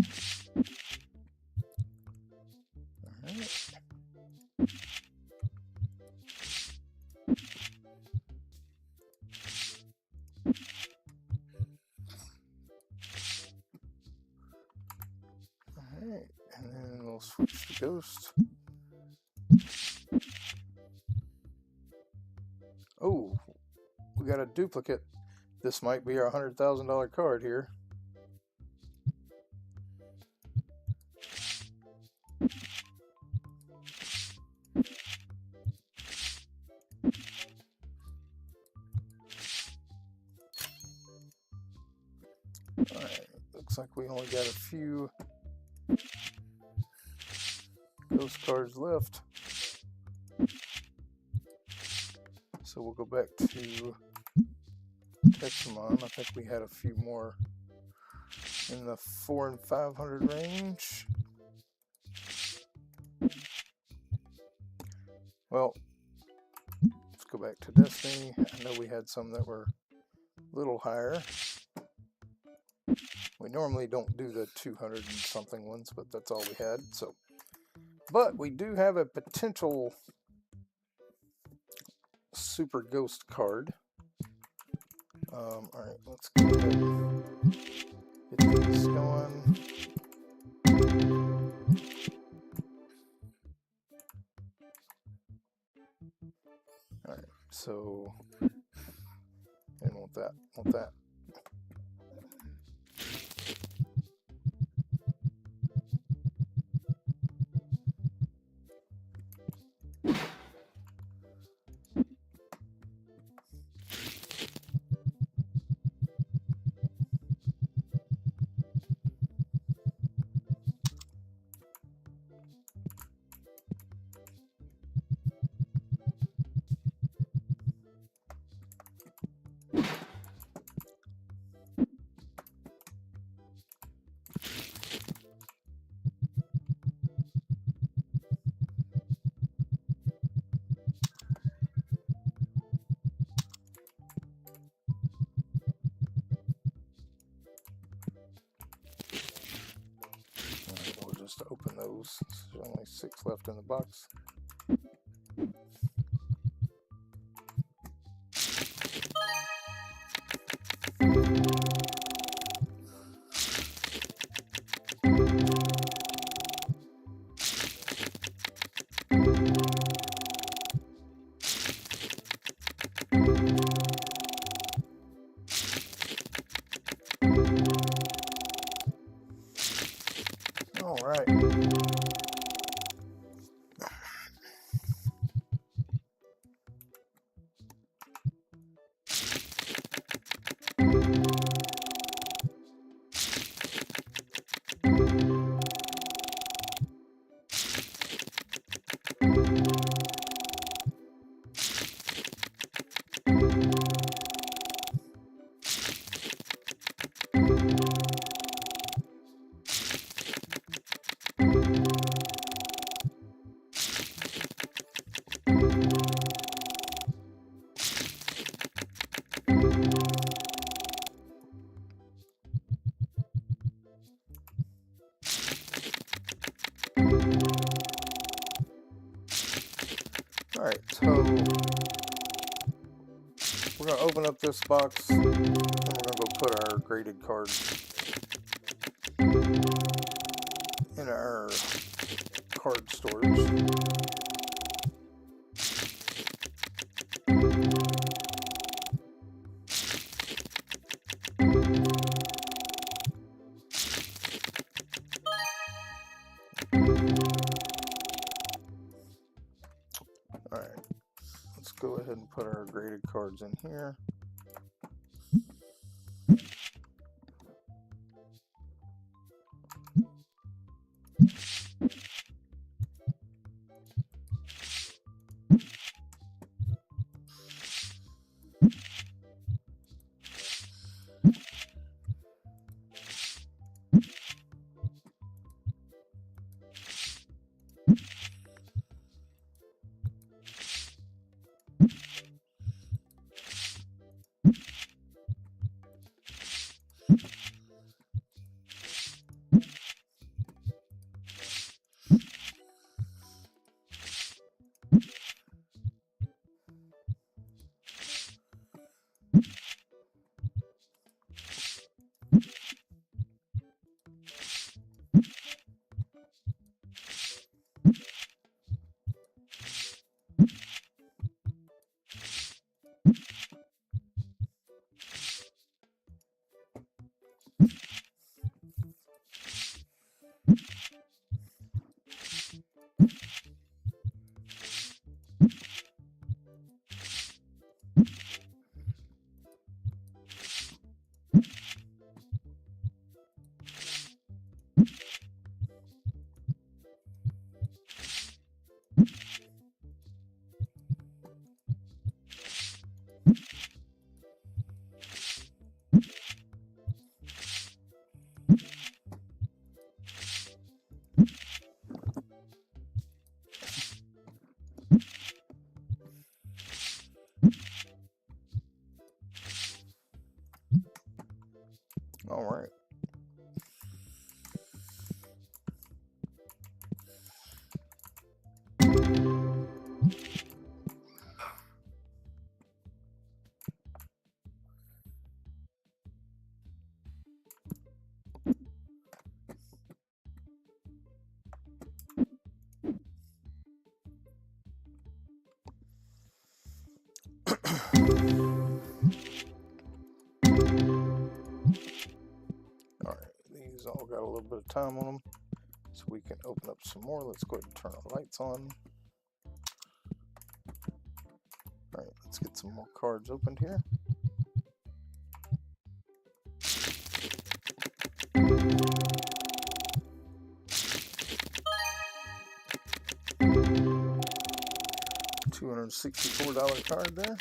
All right. And then we'll switch to Ghost. Oh, we got a duplicate. This might be our $100,000 card here. Alright, looks like we only got a few. Go ghost cards left. So we'll go back to Texamon. I think we had a few more in the 400 and 500 range. Well, let's go back to Destiny. I know we had some that were a little higher. We normally don't do the 200 and something ones, but that's all we had. So, but we do have a potential super ghost card. All right, let's go ahead and get these going. All right, so I didn't want that. Want that. We'll just open those. There's only 6 left in the box. All right. Alright, so we're going to open up this box and we're going to go put our graded cards in our card storage. Alright, let's go ahead and put our graded cards in here. All right. These all got a little bit of time on them, so we can open up some more. Let's go ahead and turn our lights on. All right, let's get some more cards opened here. $264 card there.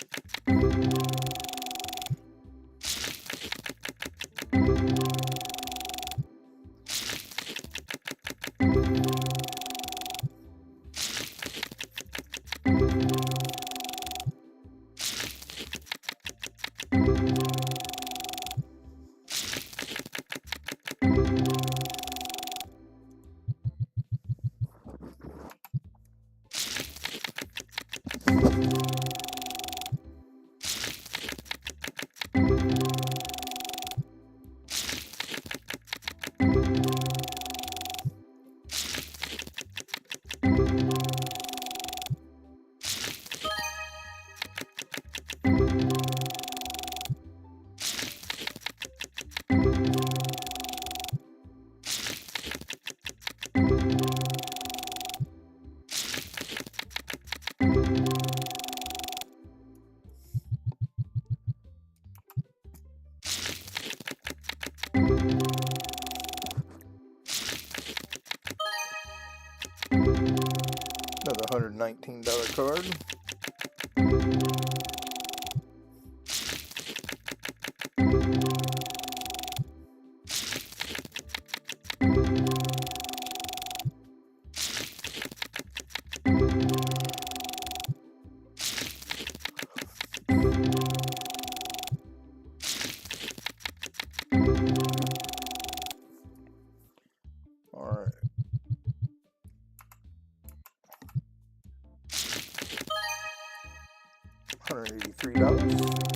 Another $119 card. All right. $183.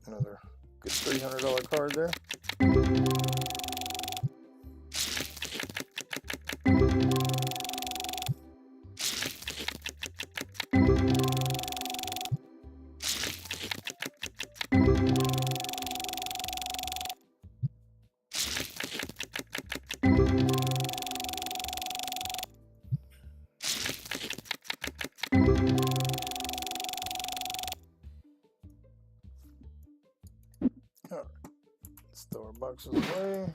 Another good $300 card there. All right, let's throw our boxes away.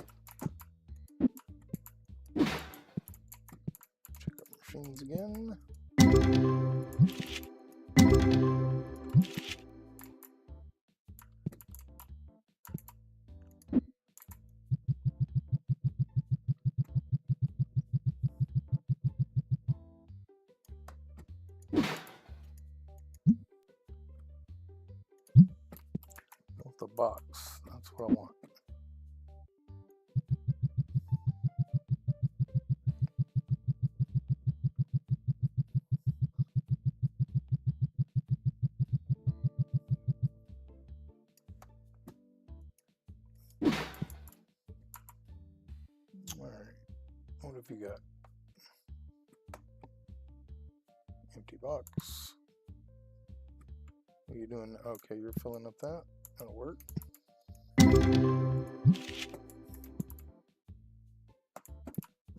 Check out machines again. box. That's what I want. Alright, what have you got? Empty box. What are you doing? Okay, you're filling up that. That'll work.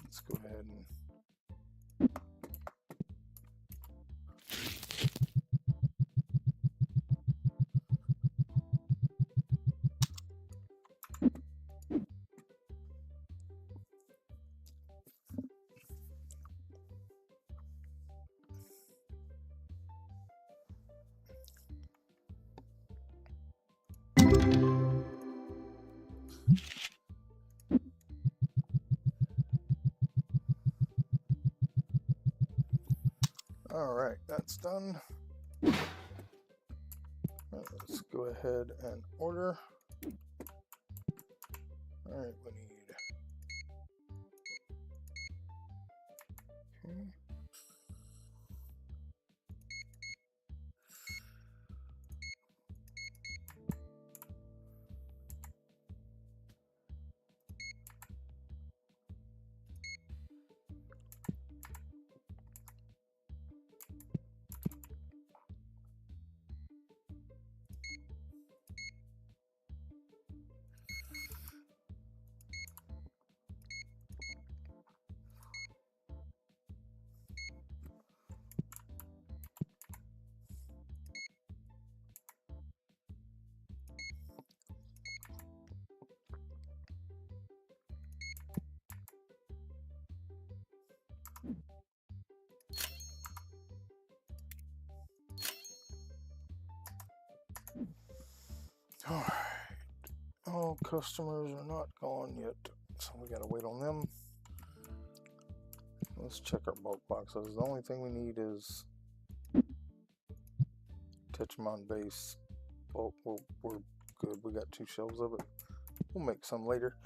Let's go ahead and alright, that's done. Let's go ahead and order. Alright, we need. Okay. Alright, all customers are not gone yet, so we gotta wait on them. Let's check our bulk boxes. The only thing we need is Tetramon base. Well, we're good. We got 2 shelves of it. We'll make some later.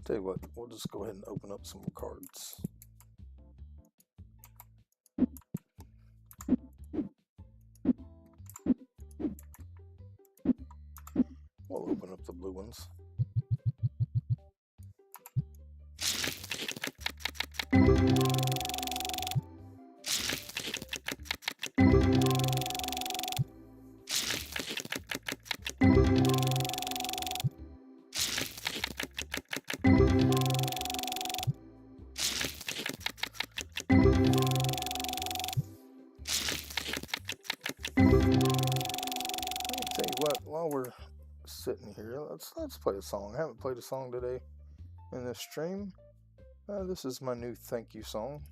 Tell you what, we'll just go ahead and open up some cards. We'll open up the blue ones. While we're sitting here, let's play a song. I haven't played a song today in this stream. This is my new thank you song.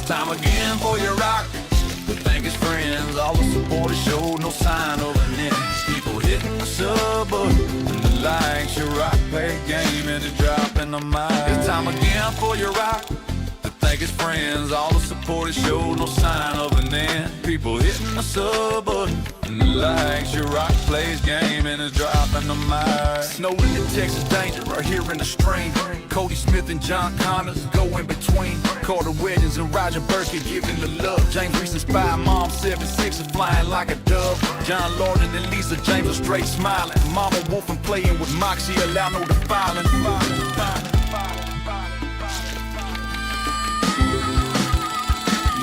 Time again for Yeroc. To thank his friends, all the support he showed, no sign of an end. People hitting the sub button and the like. Yeroc play game and it's dropping the mic. It's time again for Yeroc. To thank his friends, all the support he showed, no sign of an end. People hitting the sub button and the like. Yeroc plays game and it's dropping the mic. Snowing in Texas danger right here in the stream. Cody Smith and John Connors go in between. Carter Weddings and Roger Burkett giving the love. James Reese inspired Mom 7'6" and flying like a dove. John Lorden and Lisa James are straight smiling. Mama Wolf and playing with Moxie, allow no defiling.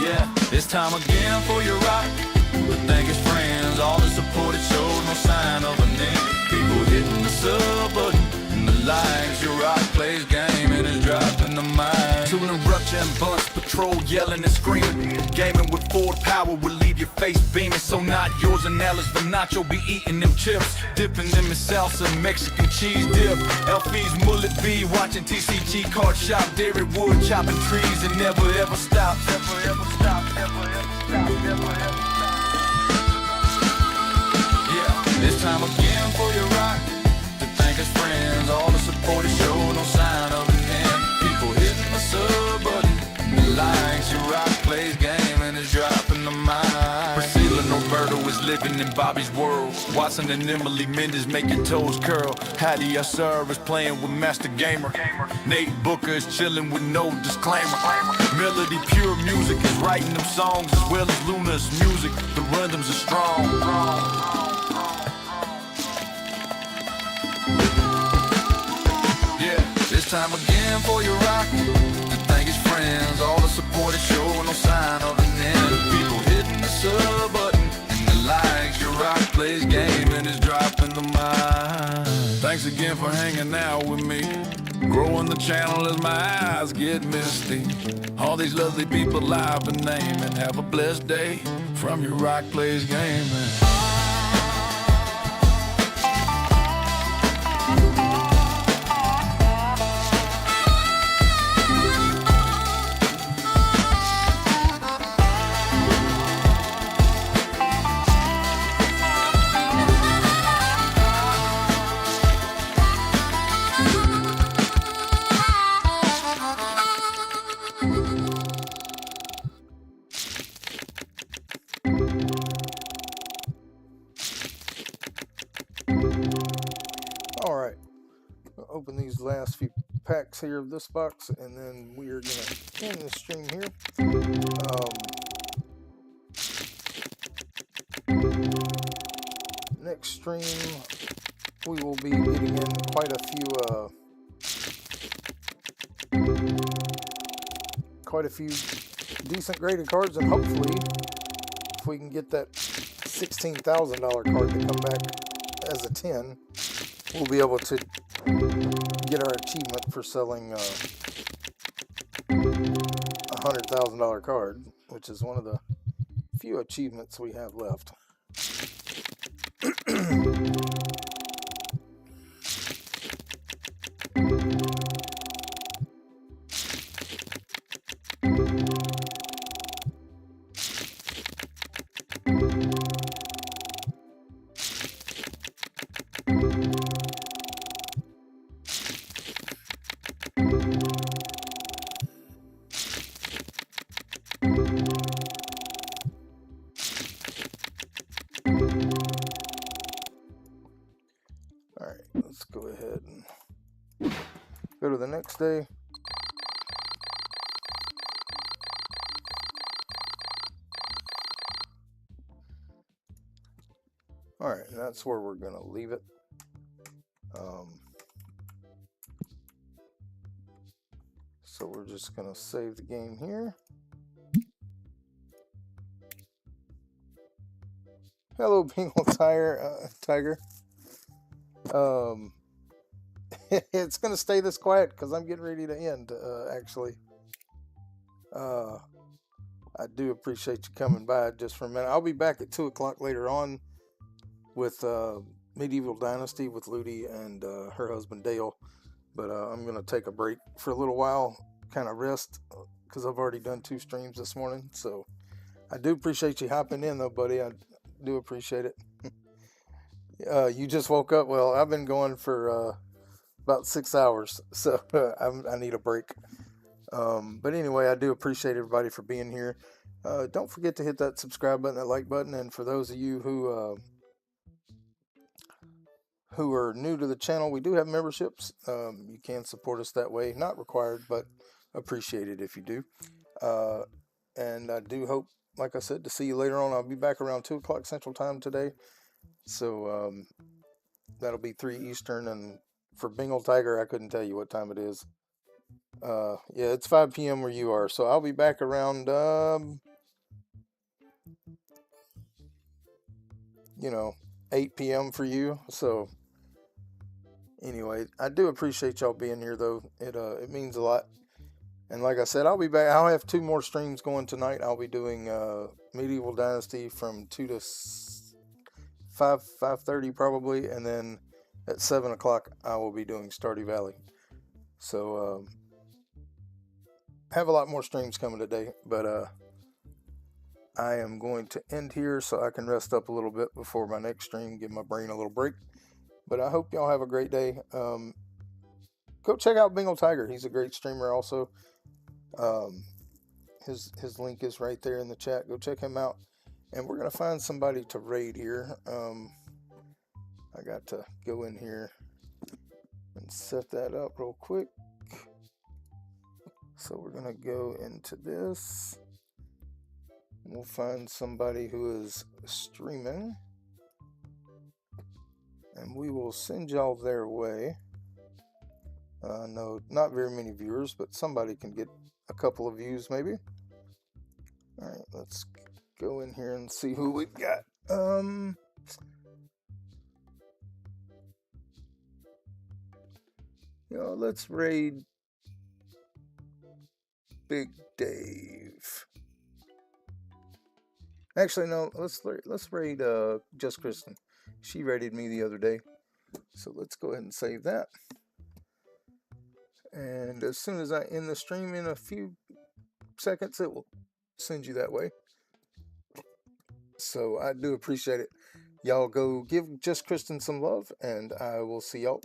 Yeah, it's time again for Yeroc. To thank his friends, all the support it showed, no sign of a name. People hitting the sub button and the likes. Yeroc plays game and is dropping the mic. Tooling, Rupture and Bunch, patrol yelling and screaming. Gaming with Ford power, we're leading leave your face beaming. So not yours and Alice, but Nacho be eating them chips, dipping them in salsa, Mexican cheese dip. LP's mullet B, watching TCG card shop, dairy wood, chopping trees, and never ever stop. Never ever stop. Never ever stop. Never ever stop. Yeah, this time again for your rock. To thank his friends, all the support he showed, no sign of an end. People hitting the sub button, the likes, Yeroc plays game and is dropping the mind. Priscilla Norberto is living in Bobby's world. Watson and Emily Mendez make your toes curl. Hattie Asar is playing with Master Gamer. Nate Booker is chilling with no disclaimer. Melody Pure Music is writing them songs as well as Luna's music. The rhythms are strong. Yeah, this time again for your rock. To thank his friends, all the support he showed, no sign of an end. People hitting the sub button and the likes. Yeroc plays game and is dropping the mind. Thanks again for hanging out with me. Growing the channel as my eyes get misty. All these lovely people live and name, and have a blessed day from Yeroc plays game. Alright, open these last few packs here of this box, and then we are going to end this stream here. Next stream, we will be getting in quite a few decent graded cards, and hopefully, if we can get that $16,000 card to come back as a 10, we'll be able to get our achievement for selling a $100,000 card, which is one of the few achievements we have left. Alright, let's go ahead and go to the next day. Alright, and that's where we're going to leave it. So we're just going to save the game here. Hello, Bengal Tiger. It's going to stay this quiet because I'm getting ready to end, actually. I do appreciate you coming by just for a minute. I'll be back at 2 o'clock later on with Medieval Dynasty with Ludi and her husband Dale. But I'm going to take a break for a little while, kind of rest, because I've already done 2 streams this morning. So I do appreciate you hopping in, though, buddy. I do appreciate it. You just woke up. Well, I've been going for about 6 hours, so I need a break. But anyway, I do appreciate everybody for being here. Don't forget to hit that subscribe button, that like button, and for those of you who are new to the channel, we do have memberships. You can support us that way. Not required, but appreciated if you do. And I do hope, like I said, to see you later on. I'll be back around 2 o'clock Central Time today. So that'll be 3 Eastern. And for Bengal Tiger, I couldn't tell you what time it is. Yeah, it's 5 p.m. where you are. So I'll be back around, 8 p.m. for you. So anyway, I do appreciate y'all being here, though. It means a lot. And like I said, I'll be back. I'll have 2 more streams going tonight. I'll be doing Medieval Dynasty from 2 to 5:30 probably, and then at 7 o'clock I will be doing Stardew Valley. So have a lot more streams coming today, but I am going to end here so I can rest up a little bit before my next stream, give my brain a little break. But I hope y'all have a great day. Go check out Bengal Tiger. He's a great streamer also. His link is right there in the chat. Go check him out. And we're going to find somebody to raid here. I got to go in here and set that up real quick. So we're going to go into this. We'll find somebody who is streaming. And we will send y'all their way. No, not very many viewers, but somebody can get a couple of views maybe. Alright, let's go in here and see who we've got. Let's raid Big Dave. Actually, no, let's raid Just Kristen. She raided me the other day. So let's go ahead and save that. And as soon as I end the stream in a few seconds, it will send you that way. So I do appreciate it. Y'all go give Just Kristen some love, and I will see y'all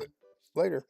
later.